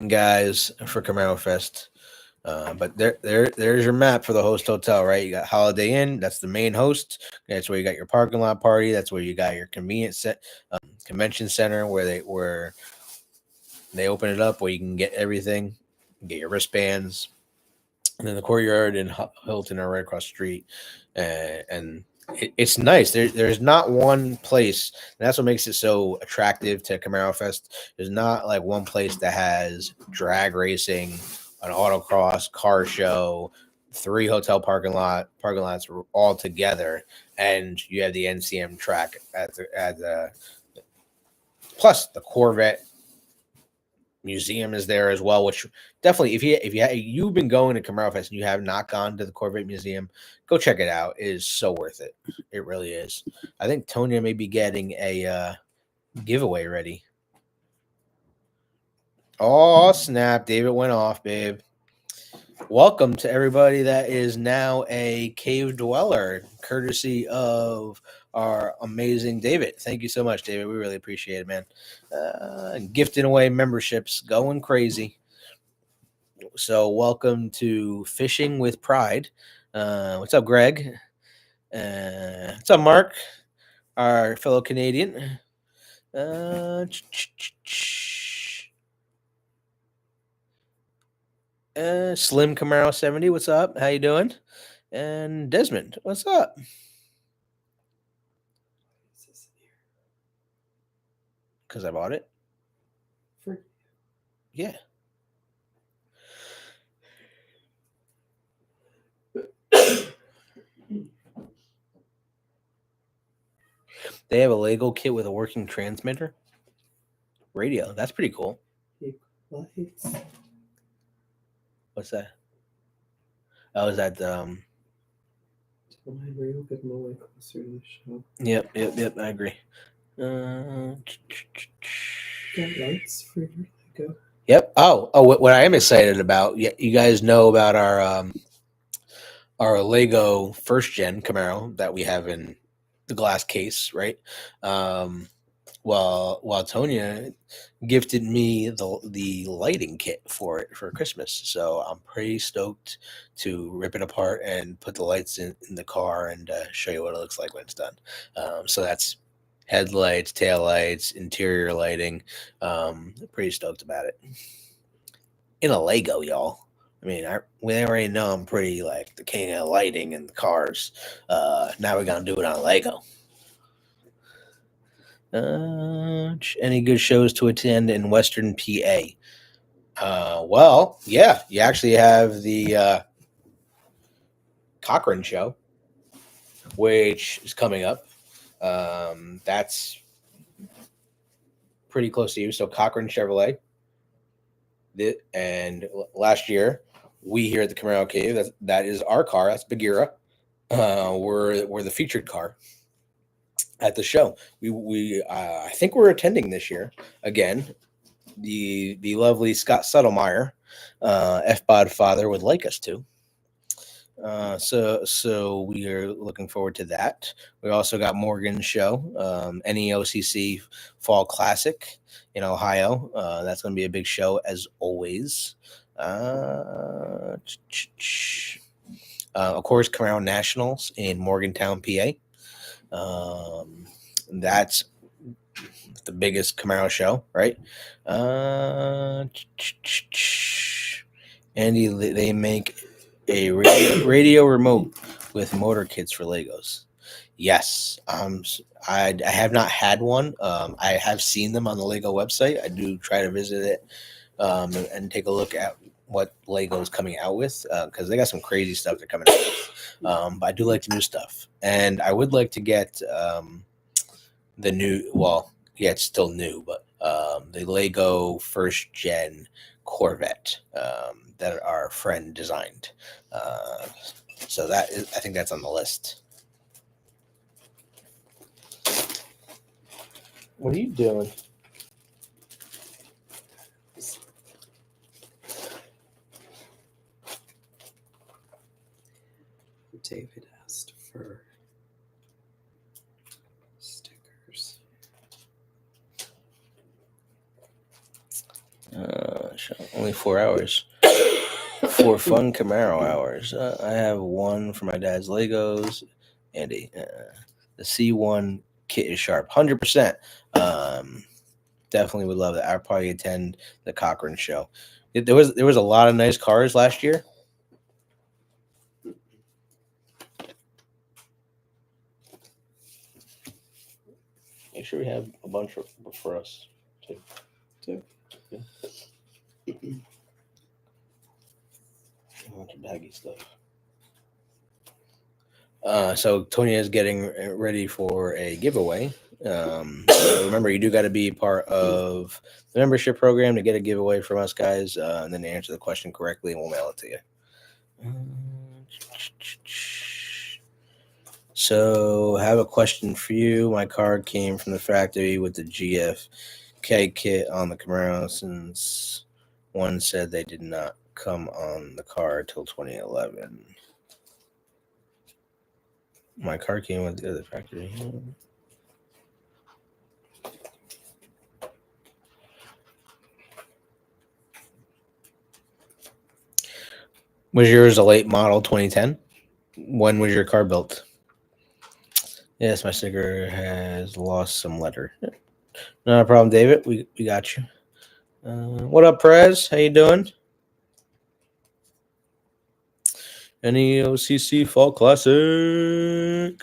guys for Camaro Fest. But there's your map for the host hotel, right? You got Holiday Inn. That's the main host. That's where you got your parking lot party. That's where you got your convention center where they open it up where you can get everything, get your wristbands, and then the courtyard and Hilton are right across the street, and it's nice. There's not one place, and that's what makes it so attractive to Camaro Fest. There's not like one place that has drag racing, an autocross, car show, 3 hotel parking lots all together, and you have the NCM track at the plus the Corvette museum is there as well, which definitely if you've been going to Camaro Fest and you have not gone to the Corvette Museum, go check it out. It is so worth it. It really is. I think Tonya may be getting a giveaway ready. Oh snap! David went off, babe. Welcome to everybody that is now a cave dweller, courtesy of our amazing David. Thank you so much, David. We really appreciate it, man. Gifting away memberships, going crazy. So welcome to Fishing with Pride. What's up, Greg? What's up, Mark, our fellow Canadian? Slim Camaro 70, what's up? How you doing? And Desmond, what's up? Because I bought it. Yeah. They have a Lego kit with a working transmitter. Radio. That's pretty cool. Lights. What's that? Oh, is that Tell my real good moment closer to the show. Yep. I agree. Got lights for your Lego. Yep. Oh, what I am excited about, you guys know about our Lego first gen Camaro that we have in the glass case, right? While Tonya gifted me the lighting kit for it for Christmas, so I'm pretty stoked to rip it apart and put the lights in the car and show you what it looks like when it's done. So that's headlights, taillights, interior lighting. Pretty stoked about it. In a Lego, y'all. I mean, we already know I'm pretty like the king of lighting in the cars. Now we're gonna do it on Lego. Any good shows to attend in Western PA? Well, yeah, you actually have the Cochrane show, which is coming up. That's pretty close to you. So Cochrane Chevrolet. And last year, we here at the Camaro Cave, that is our car. That's Bagheera. We're the featured car at the show. I think we're attending this year again. The lovely Scott Suttlemeyer, FBOD father, would like us to. So we are looking forward to that. We also got Morgan's show, NEOCC Fall Classic in Ohio. That's going to be a big show as always. Of course, Camaro Nationals in Morgantown, PA. That's the biggest Camaro show, right? Andy, they make a radio remote with motor kits for Legos. Yes, I have not had one. I have seen them on the Lego website. I do try to visit it and take a look at what Lego is coming out with because they got some crazy stuff they're coming out with. But I do like the new stuff, and I would like to get the new. Well, yeah, it's still new, but the Lego first gen Corvette that our friend designed. So I think that's on the list. What are you doing? David asked for stickers. Only 4 hours. For fun Camaro hours, I have one for my dad's Legos. Andy, the C1 kit is sharp, 100%. Definitely would love that. I'd probably attend the Cochran show. There was a lot of nice cars last year. Make sure we have a bunch for us too. Yeah. A bunch of baggy stuff. So Tonya is getting ready for a giveaway. So remember, you do got to be part of the membership program to get a giveaway from us guys, and then answer the question correctly, and we'll mail it to you. So I have a question for you. My car came from the factory with the GFK kit on the Camaro, since one said they did not come on the car until 2011. My car came with the other factory. Was yours a late model 2010? When was your car built? Yes, my sticker has lost some letter. Not a problem, David. We got you. What up, Perez? How you doing? NEOCC Fall Classic.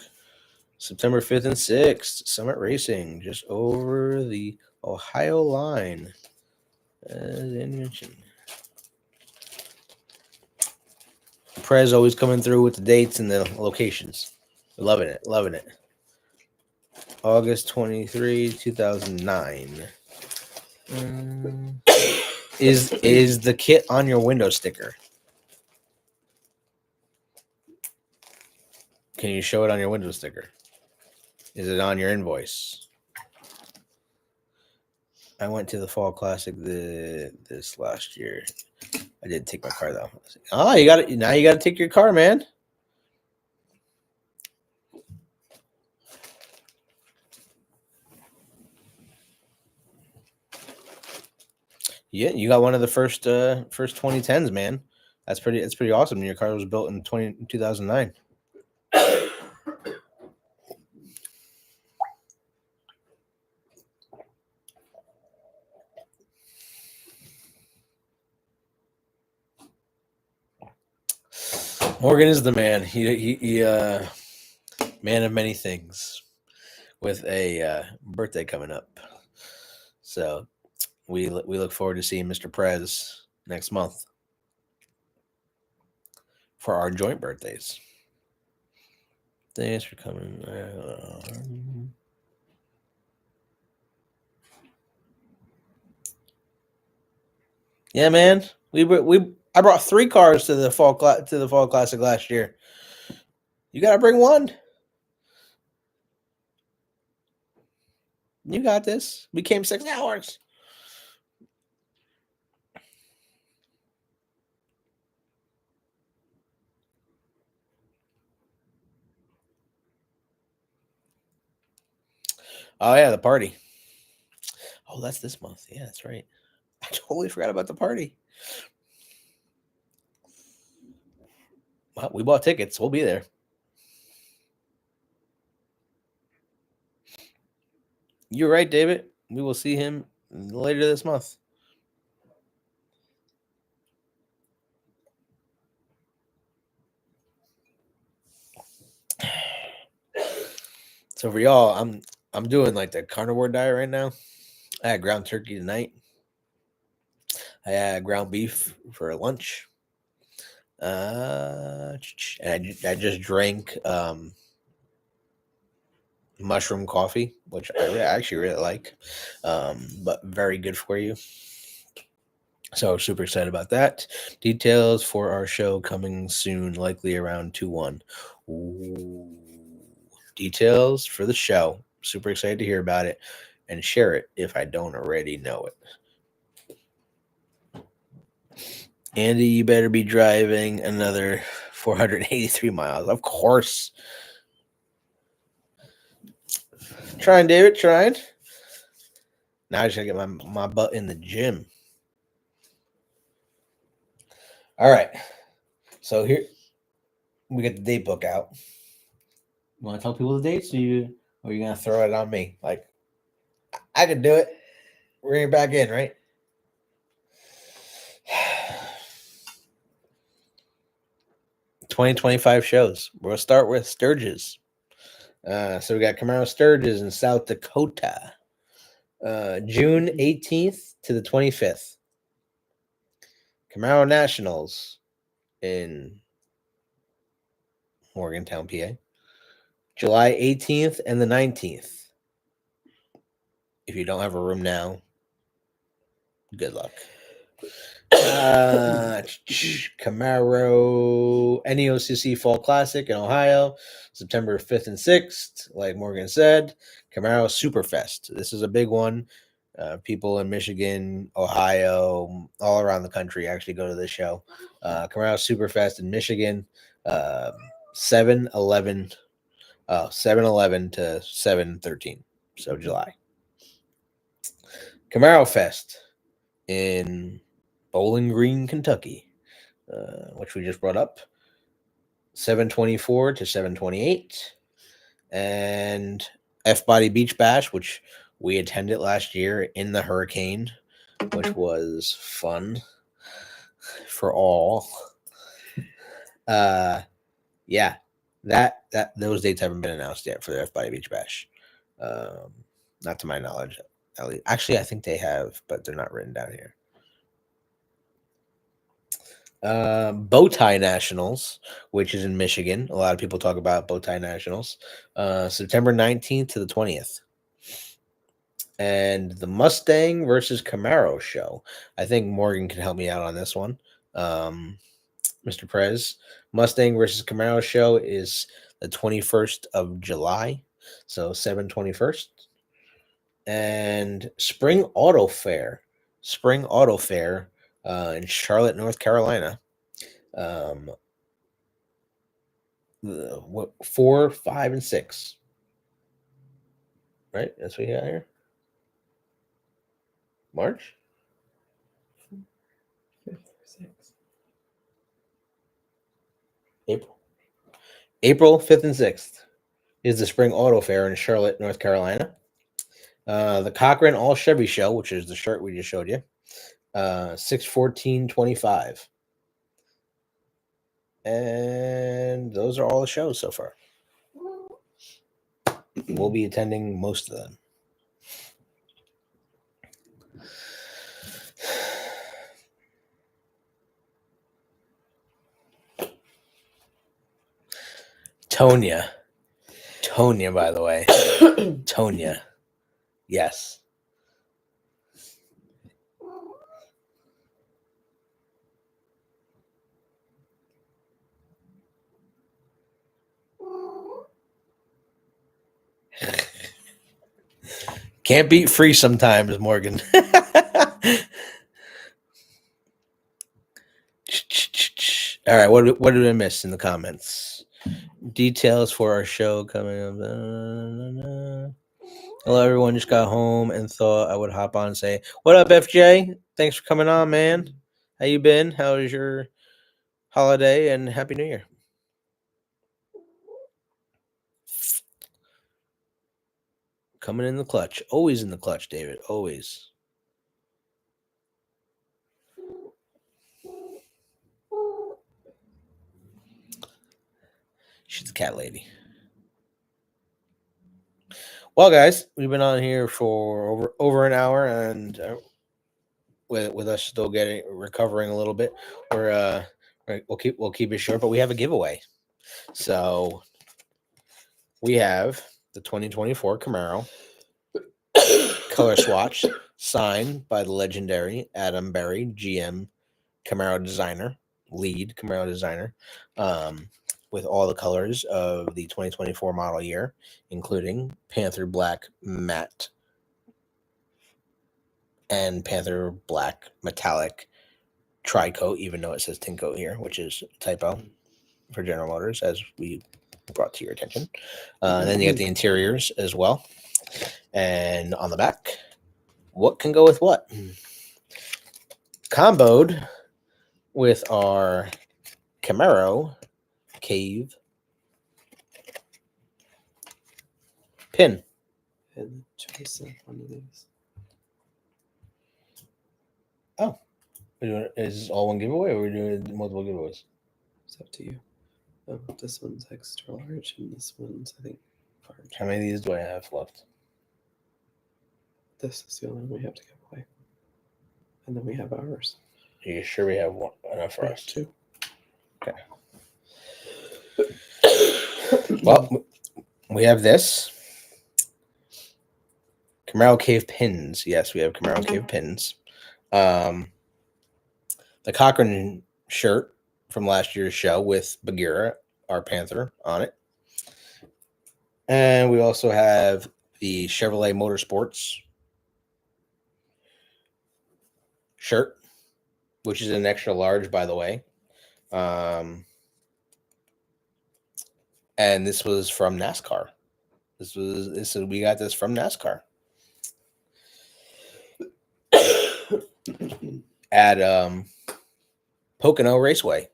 September 5th and 6th. Summit Racing, just over the Ohio line. As Andy mentioned. Prez always coming through with the dates and the locations. Loving it. August 23, 2009. Is the kit on your window sticker? Can you show it on your window sticker? Is it on your invoice? I went to the Fall Classic this last year. I did take my car though. Oh, you got it. Now you got to take your car, man. Yeah, you got one of the first 2010s, man. That's pretty awesome. Your car was built in 2009. Morgan is the man. He man of many things, with a birthday coming up. So we look forward to seeing Mr. Prez next month for our joint birthdays. Thanks for coming. Yeah, man. I brought 3 cars to the fall classic last year. You got to bring one. You got this. We came 6 hours. Oh yeah, the party. Oh, that's this month. Yeah, that's right. I totally forgot about the party. Well, we bought tickets. We'll be there. You're right, David. We will see him later this month. So for y'all, I'm doing like the carnivore diet right now. I had ground turkey tonight. I had ground beef for lunch. And I just drank mushroom coffee, which I actually really like, but very good for you. So super excited about that. Details for our show coming soon, likely around 2/1. Ooh. Details for the show. Super excited to hear about it and share it if I don't already know it. Andy, you better be driving another 483 miles. Of course. Trying, David, trying. Now I just gotta get my butt in the gym. All right. So here we get the date book out. You want to tell people the dates, or you gonna throw it on me? Like I could do it. Bring it back in, right? 2025 shows. We'll start with Sturgis. So we got Camaro Sturgis in South Dakota, June 18th to the 25th. Camaro Nationals in Morgantown, PA, July 18th and the 19th. If you don't have a room now, good luck. Camaro NEOCC Fall Classic in Ohio, September 5th and 6th. Like Morgan said, Camaro Superfest. This is a big one. People in Michigan, Ohio, all around the country actually go to this show. Camaro Superfest in Michigan, 7/11 to 7/13, so July. Camaro Fest in Bowling Green, Kentucky, which we just brought up, 7/24 to 7/28, and F Body Beach Bash, which we attended last year in the hurricane, which was fun for all. Yeah, that those dates haven't been announced yet for the F Body Beach Bash, not to my knowledge. Actually, I think they have, but they're not written down here. Bowtie Nationals, which is in Michigan. A lot of people talk about Bowtie Nationals. September 19th to the 20th. And the Mustang versus Camaro show. I think Morgan can help me out on this one. Mr. Prez. Mustang versus Camaro show is the 21st of July. So 7/21. And Spring Auto Fair in Charlotte, North Carolina. 4, 5, and 6. Right? That's what we got here. March? 5th or 6th. April 5th and 6th is the Spring Auto Fair in Charlotte, North Carolina. The Cochran All Chevy Show, which is the shirt we just showed you, 6/14/25. And those are all the shows so far. We'll be attending most of them. Tonya, by the way. Tonya. Yes. Can't beat free sometimes, Morgan. All right, what did I miss in the comments? Details for our show coming up. Hello, everyone. Just got home and thought I would hop on and say, "What up, FJ? Thanks for coming on, man. How you been? How was your holiday? And Happy New Year." Coming in the clutch. Always in the clutch, David. Always. She's a cat lady. Well, guys, we've been on here for over an hour, and with us still recovering a little bit, we'll keep it short, but we have a giveaway. So we have the 2024 Camaro color swatch signed by the legendary Adam Berry, GM Camaro designer, lead Camaro designer, with all the colors of the 2024 model year, including Panther Black Matte and Panther Black Metallic Tri-Coat, even though it says Tint Coat here, which is a typo for General Motors, as we brought to your attention. And then you get the interiors as well. And on the back, what can go with what? Comboed with our Camaro Cave pin. And choice of one of these. Is this all one giveaway, or are we doing multiple giveaways? It's up to you. Oh, this one's extra large, and this one's, I think, large. How many of these do I have left? This is the only one we have to give away. And then we have ours. Are you sure we have one enough for us? Two. Okay. Well, we have this. Camaro Cave pins. Yes, we have Camaro Cave pins. The Cochran shirt from last year's show with Bagheera, our Panther, on it. And we also have the Chevrolet Motorsports shirt, which is an extra large, by the way. And this was from NASCAR. We got this from NASCAR at Pocono Raceway.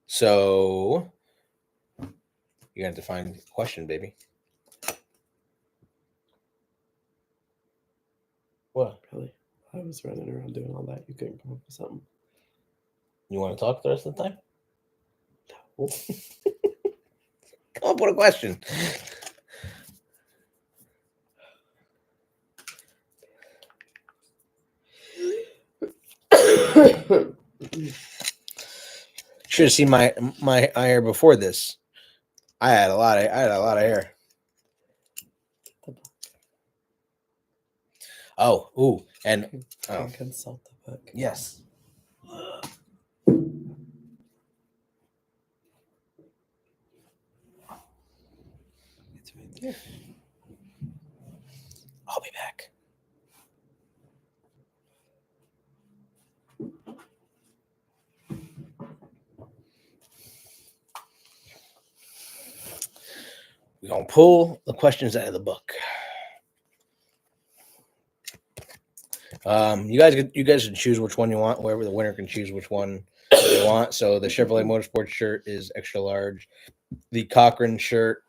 So you're going to have to find the question, baby. What? Really? I was running around doing all that. You couldn't come up with something. You want to talk the rest of the time? No. Come up with a question. Should have seen my hair before this. I had a lot of hair. Oh, ooh, and I consult the book. yes. It's right there. I'll be back. We're gonna pull the questions out of the book. You guys can choose which one you want. Whoever the winner can choose which one they want. So the Chevrolet Motorsports shirt is extra large. The Cochran shirt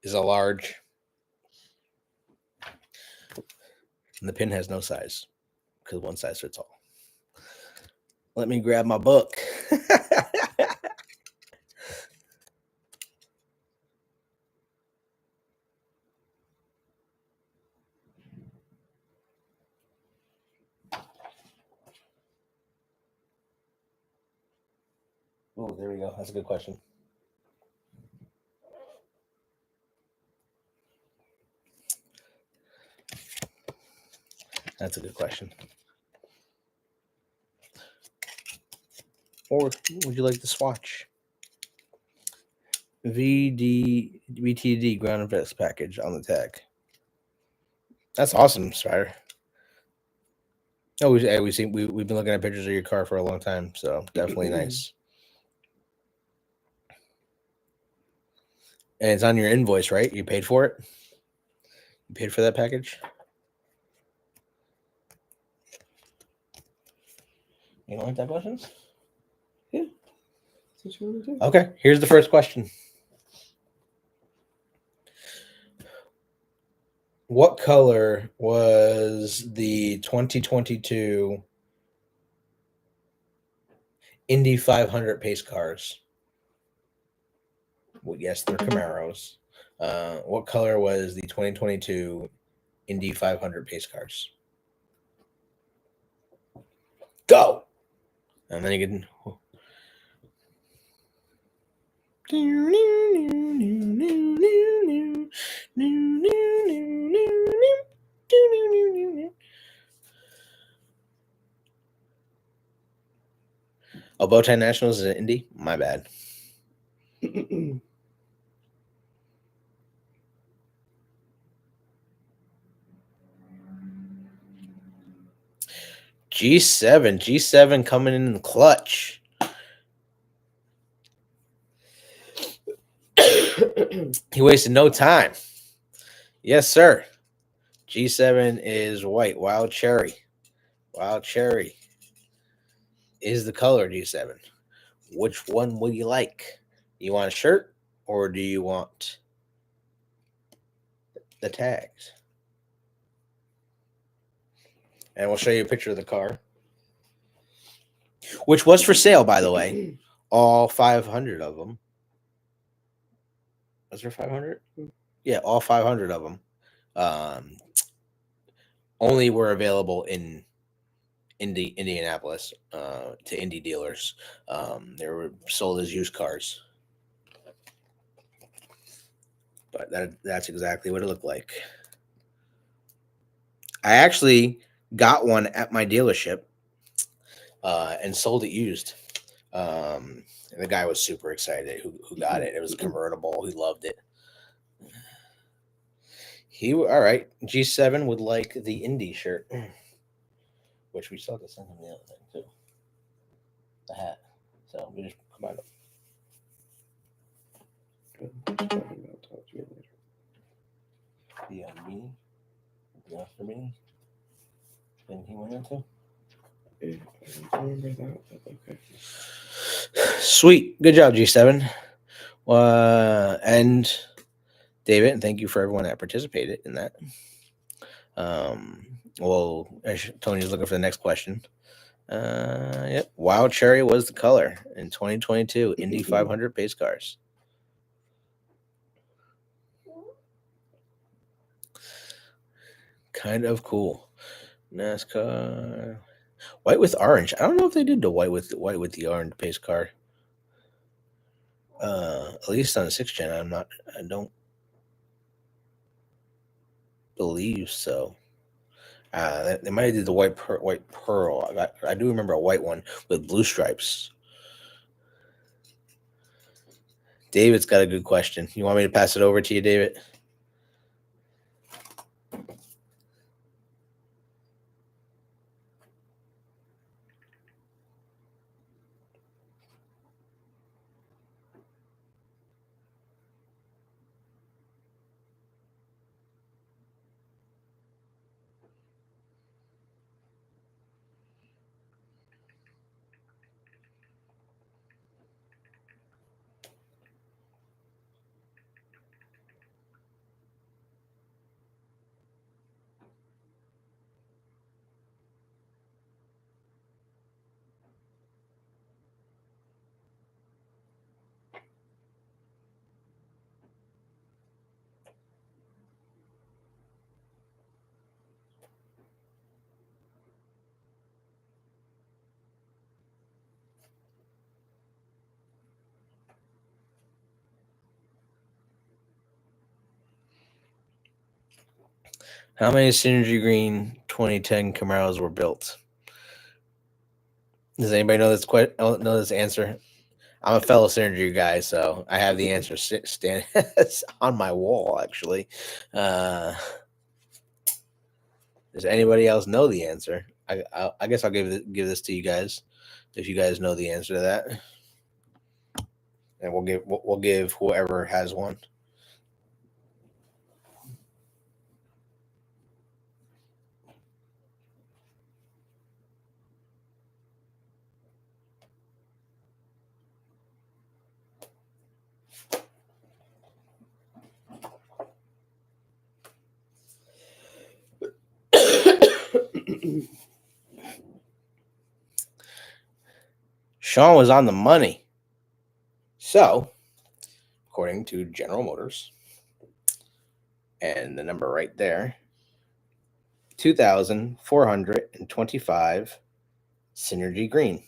is a large. And the pin has no size because one size fits all. Let me grab my book. Oh, there we go. That's a good question. That's a good question. Or would you like the swatch? VTD ground vest package on the tag. That's awesome, Spider. Oh, we've been looking at pictures of your car for a long time, so definitely nice. And it's on your invoice, right? You paid for it? You paid for that package? You don't like that questions? Yeah. That's what you want to do. Okay, here's the first question. What color was the 2022 Indy 500 pace cars? Well, yes, they're Camaros. What color was the 2022 Indy 500 pace cars? Go! And then you can... Oh, Bowtie Nationals is an Indy? My bad. G7 coming in the clutch. He wasted no time. Yes, sir. G7 is white, wild cherry. Wild cherry is the color, G7. Which one will you like? You want a shirt or do you want the tags? And we'll show you a picture of the car, which was for sale, by the way. All 500 of them. Was there 500? Yeah, all 500 of them. Only were available in Indianapolis to indie dealers. They were sold as used cars. But that's exactly what it looked like. I actually got one at my dealership and sold it used. And the guy was super excited who got it. It was a convertible. He loved it. All right. G7 would like the Indy shirt, which we still have to send him the other thing too. The hat. So we just combine them. Talk to me later. The meeting, the after meeting thing he went into. I don't remember that, but okay. Sweet, good job, G7. And David, and thank you for everyone that participated in that. Well, Tony's looking for the next question. Yep, Wild Cherry was the color in 2022 Indy 500 pace cars. Kind of cool. NASCAR white with orange. I don't know if they did the white with the orange pace car. At least on the 6th gen, I don't believe so. They might have did the white pearl. I do remember a white one with blue stripes. David's got a good question. You want me to pass it over to you, David? How many Synergy Green 2010 Camaros were built? Does anybody know this answer? I'm a fellow Synergy guy, so I have the answer stand on my wall. Actually, does anybody else know the answer? I guess I'll give this to you guys if you guys know the answer to that, and we'll give whoever has one. Sean was on the money. So, according to General Motors, and the number right there, 2,425 Synergy Green.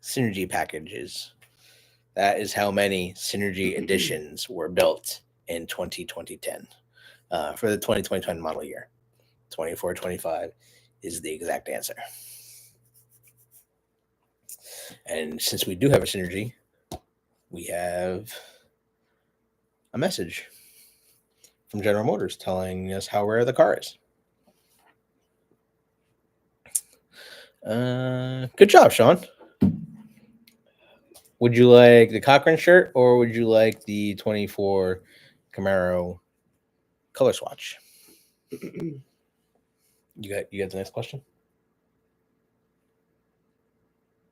Synergy packages. That is how many Synergy editions were built in 2010 for the 2020 model year. 2425 is the exact answer. And since we do have a Synergy, we have a message from General Motors telling us how rare the car is. Good job, Sean. Would you like the Cochran shirt or would you like the 24 Camaro color swatch? You got the next question?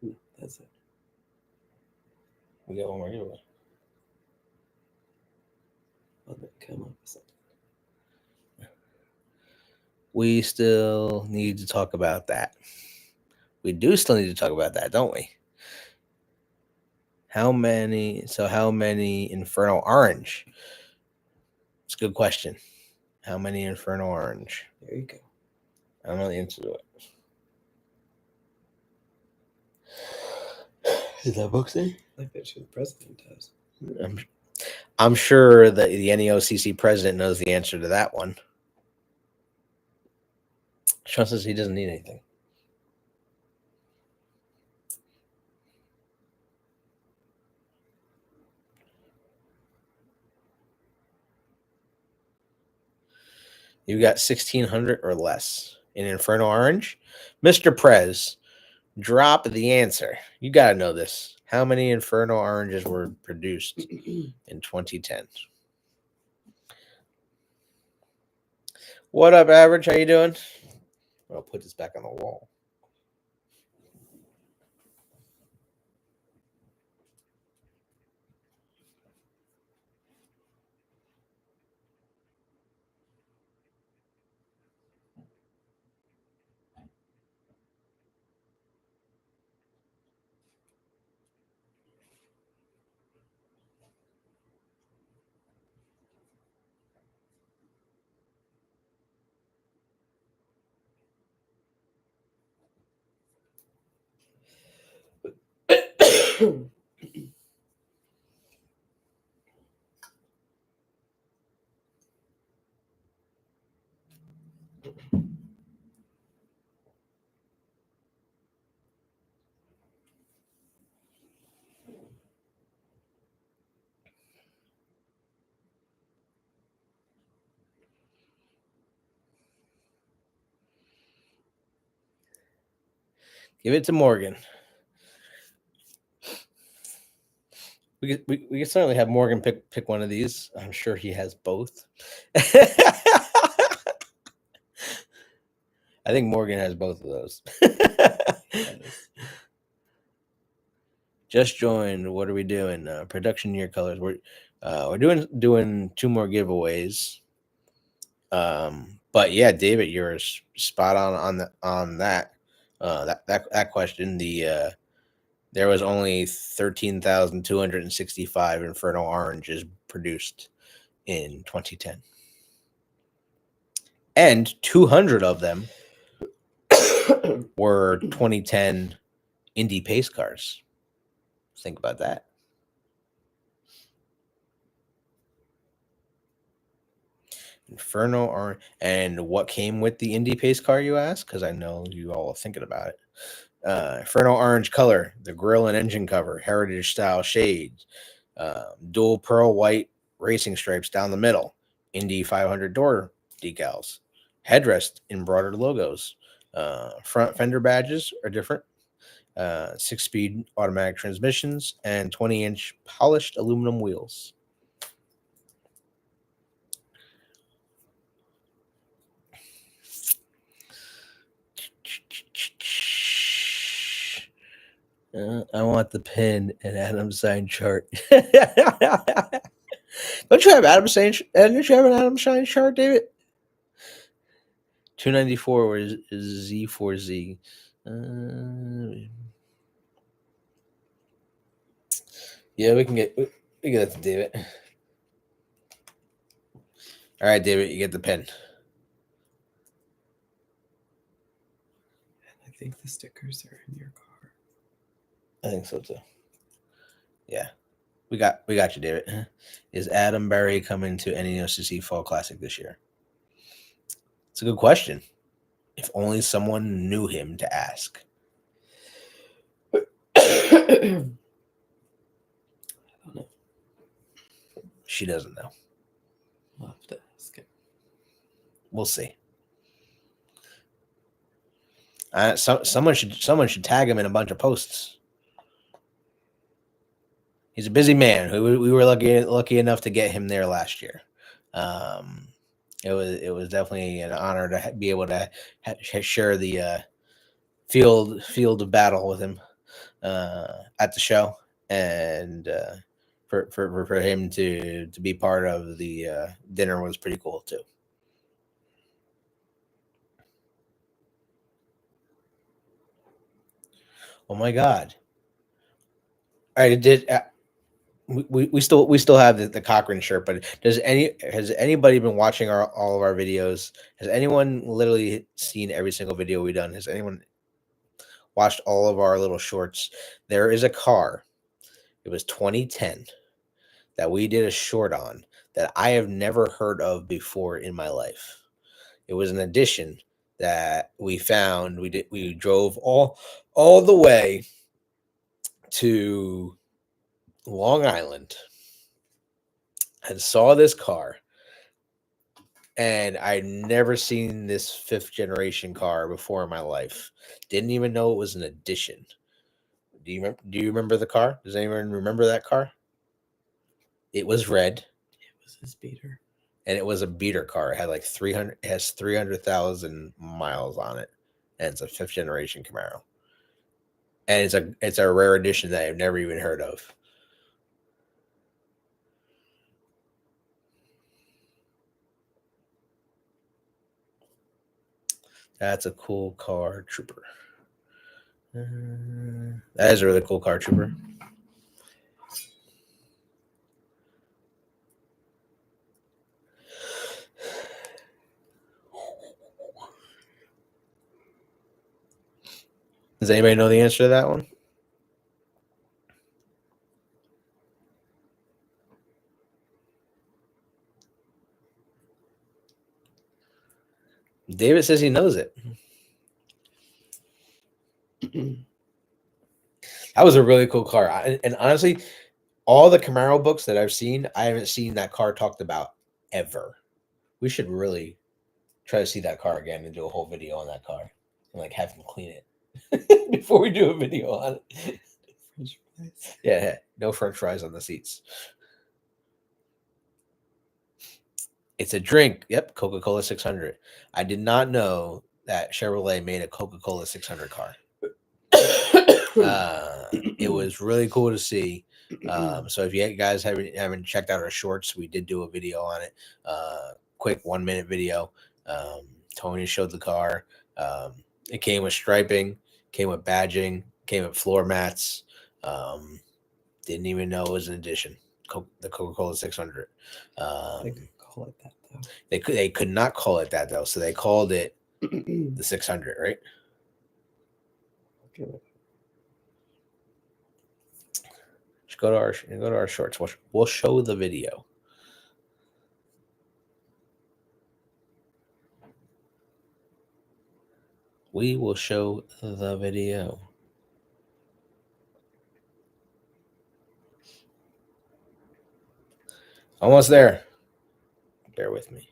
No, that's it. We got one more giveaway. I'll come up with something. We still need to talk about that. We do still need to talk about that, don't we? How many Inferno Orange? It's a good question. How many Inferno Orange? There you go. I don't know the answer to it. Is that book say? I bet you the president does. I'm sure that the NEOCC president knows the answer to that one. Sean says he doesn't need anything. You got 1,600 or less in Inferno Orange. Mr. Prez, drop the answer. You got to know this. How many Inferno Oranges were produced in 2010? What up, Average? How you doing? I'll put this back on the wall. Give it to Morgan. We could certainly have Morgan pick one of these. I'm sure he has both. I think Morgan has both of those. Just joined. What are we doing? Production year colors. We're doing 2 more giveaways. But yeah, David, you're spot on that. That question. There was only 13,265 Inferno Oranges produced in 2010. And 200 of them were 2010 Indy pace cars. Think about that. Inferno Orange. And what came with the Indy pace car, you ask? Because I know you all are thinking about it. Inferno Orange color, the grille and engine cover, heritage style shades, dual pearl white racing stripes down the middle, Indy 500 door decals, headrest embroidered logos, front fender badges are different, 6-speed automatic transmissions, and 20-inch polished aluminum wheels. I want the pin and Adam sign chart. Don't you have Adam sign? Don't you have an Adam sign chart, David? 294 is Z4Z. Yeah, we can get that to David. All right, David, you get the pin. I think the stickers are in your car. I think so too. Yeah, we got you, David. Is Adam Berry coming to NEOCC Fall Classic this year? It's a good question. If only someone knew him to ask. I don't know. She doesn't know. I'll have to ask it. We'll see. Someone should tag him in a bunch of posts. He's a busy man. We were lucky enough to get him there last year. It was definitely an honor to be able to share the field of battle with him at the show, and for him to be part of the dinner was pretty cool too. Oh my God! I did. We still have the Cochrane shirt, but has anybody been watching all of our videos? Has anyone literally seen every single video we've done? Has anyone watched all of our little shorts? There is a car. It was 2010 that we did a short on that I have never heard of before in my life. It was an edition that we found. We drove all the way to Long Island and saw this car, and I'd never seen this 5th generation car before in my life. Didn't even know it was an edition. Do you remember the car? Does anyone remember that car? It was red. It was his beater. And it was a beater car. It had like 300,000 miles on it. And it's a 5th generation Camaro. And it's a rare edition that I've never even heard of. That's a cool car, Trooper. That is a really cool car, Trooper. Does anybody know the answer to that one? David says he knows it. That was a really cool car. And honestly, all the Camaro books that I've seen, I haven't seen that car talked about ever. We should really try to see that car again and do a whole video on that car and like have him clean it before we do a video on it. Yeah, no French fries on the seats. It's a drink. Yep, Coca-Cola 600. I did not know that Chevrolet made a Coca-Cola 600 car. It was really cool to see. So if you guys haven't checked out our shorts, we did do a video on it. Quick 1-minute video. Tony showed the car. It came with striping, came with badging, came with floor mats. Didn't even know it was an addition. The Coca-Cola 600. They could call it that though. They could not call it that though, so they called it the 600, right? Okay. Just go to our shorts. We'll show the video. We will show the video. Almost there. Bear with me.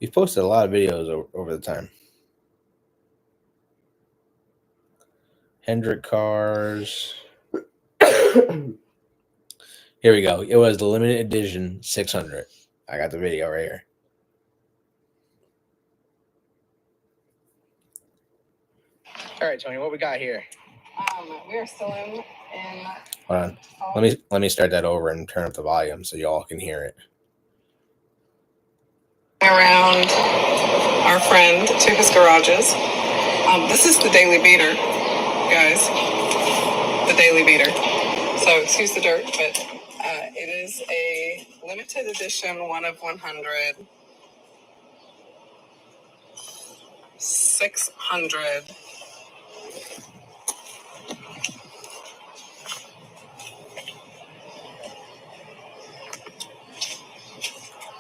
We've posted a lot of videos over the time. Hendrick cars. Here we go. It was the limited edition 600. I got the video right here. All right, Tony, what we got here? We are still in. Hold on. Let me start that over and turn up the volume so y'all can hear it. Around our friend to his garages. This is the Daily Beater, guys. The Daily Beater. So excuse the dirt, but it is a limited edition 1 of 100 600.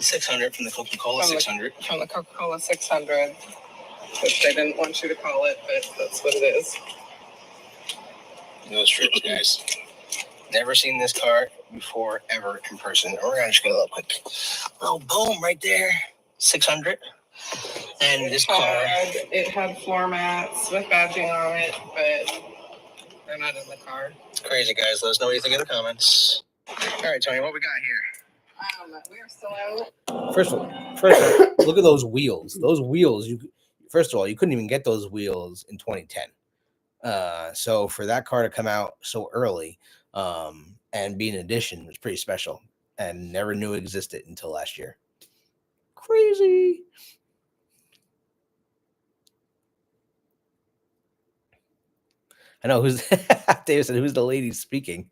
$600 from the Coca-Cola 600. From the Coca-Cola 600, which they didn't want you to call it, but that's what it is. No strips, guys. Never seen this car before, ever in person. We're gonna just go a little quick. Oh, boom, right there. 600. And It had floor mats with badging on it, but they're not in the car. It's crazy, guys. Let us know what you think in the comments. All right, Tony, what we got here? We are still out. First of all, look at those wheels. Those wheels, first of all, you couldn't even get those wheels in 2010. So for that car to come out so early, and be an addition was pretty special, and never knew it existed until last year. Crazy. I know who's David said, who's the lady speaking?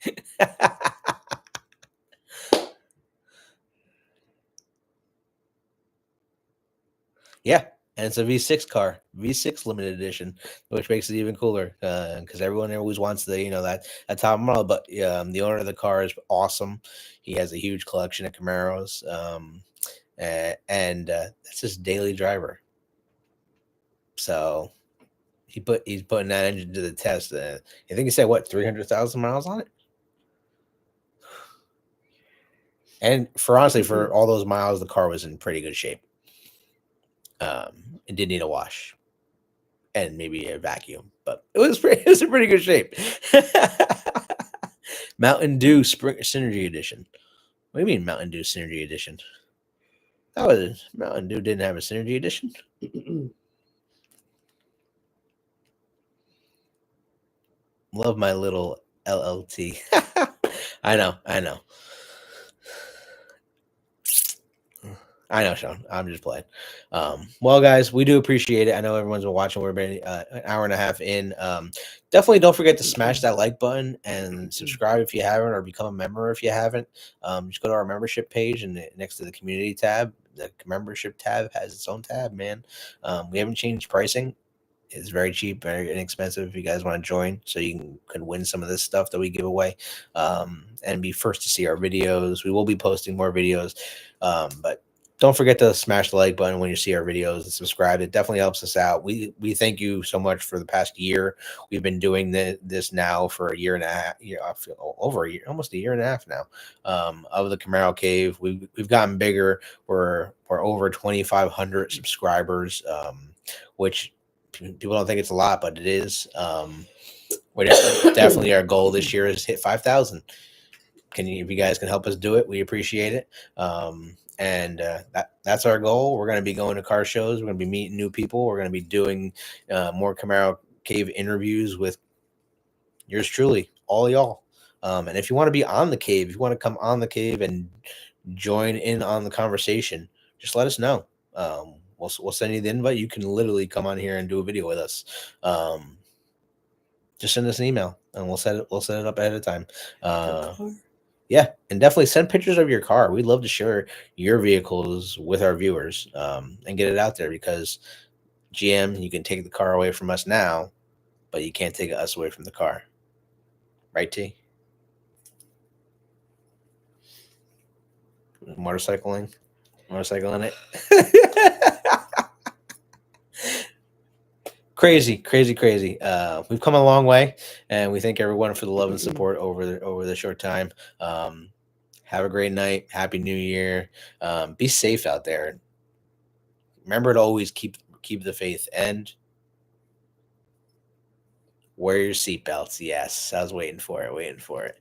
Yeah, and it's a V6 car, V6 limited edition, which makes it even cooler because everyone always wants that top model. But the owner of the car is awesome. He has a huge collection of Camaros, and that's his daily driver. So he's putting that engine to the test. I think he said 300,000 miles on it. And honestly, for all those miles, the car was in pretty good shape. It did need a wash and maybe a vacuum, but it was in pretty good shape. Mountain Dew Spring Synergy Edition. What do you mean Mountain Dew Synergy Edition? That was Mountain Dew didn't have a Synergy Edition. Love my little LLT. I know. I know, Sean. I'm just playing. Well, guys, we do appreciate it. I know everyone's been watching. We're about an hour and a half in. Definitely don't forget to smash that like button and subscribe if you haven't, or become a member if you haven't. Just go to our membership page, and next to the community tab, the membership tab has its own tab, man. We haven't changed pricing. It's very cheap, very inexpensive if you guys want to join, so you can win some of this stuff that we give away, and be first to see our videos. We will be posting more videos, but don't forget to smash the like button when you see our videos and subscribe. It definitely helps us out. We thank you so much for the past year. We've been doing this now for a year and a half, over a year, almost a year and a half now, of the Camaro Cave. We've gotten bigger. We're over 2,500 subscribers, which people don't think it's a lot, but it is. Definitely our goal this year is hit 5,000. If you guys can help us do it, we appreciate it. And that's our goal. We're going to be going to car shows. We're going to be meeting new people. We're going to be doing more Camaro Cave interviews with yours truly, all y'all. And if you want to be on the cave, if you want to come on the cave and join in on the conversation, just let us know. We'll send you the invite. You can literally come on here and do a video with us. Just send us an email, and we'll set it up ahead of time. Yeah, and definitely send pictures of your car. We'd love to share your vehicles with our viewers, and get it out there, because GM, you can take the car away from us now, but you can't take us away from the car. Right, T? Motorcycling it. Crazy. We've come a long way, and we thank everyone for the love and support over the short time. Have a great night. Happy New Year. Be safe out there. Remember to always keep the faith, and wear your seatbelts. Yes, I was waiting for it.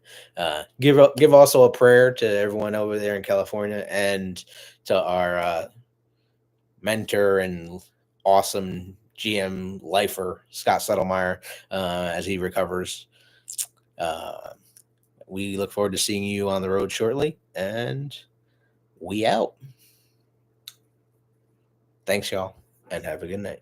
Give also a prayer to everyone over there in California, and to our mentor and awesome GM lifer, Scott Settlemeyer, as he recovers. We look forward to seeing you on the road shortly, and we out. Thanks, y'all, and have a good night.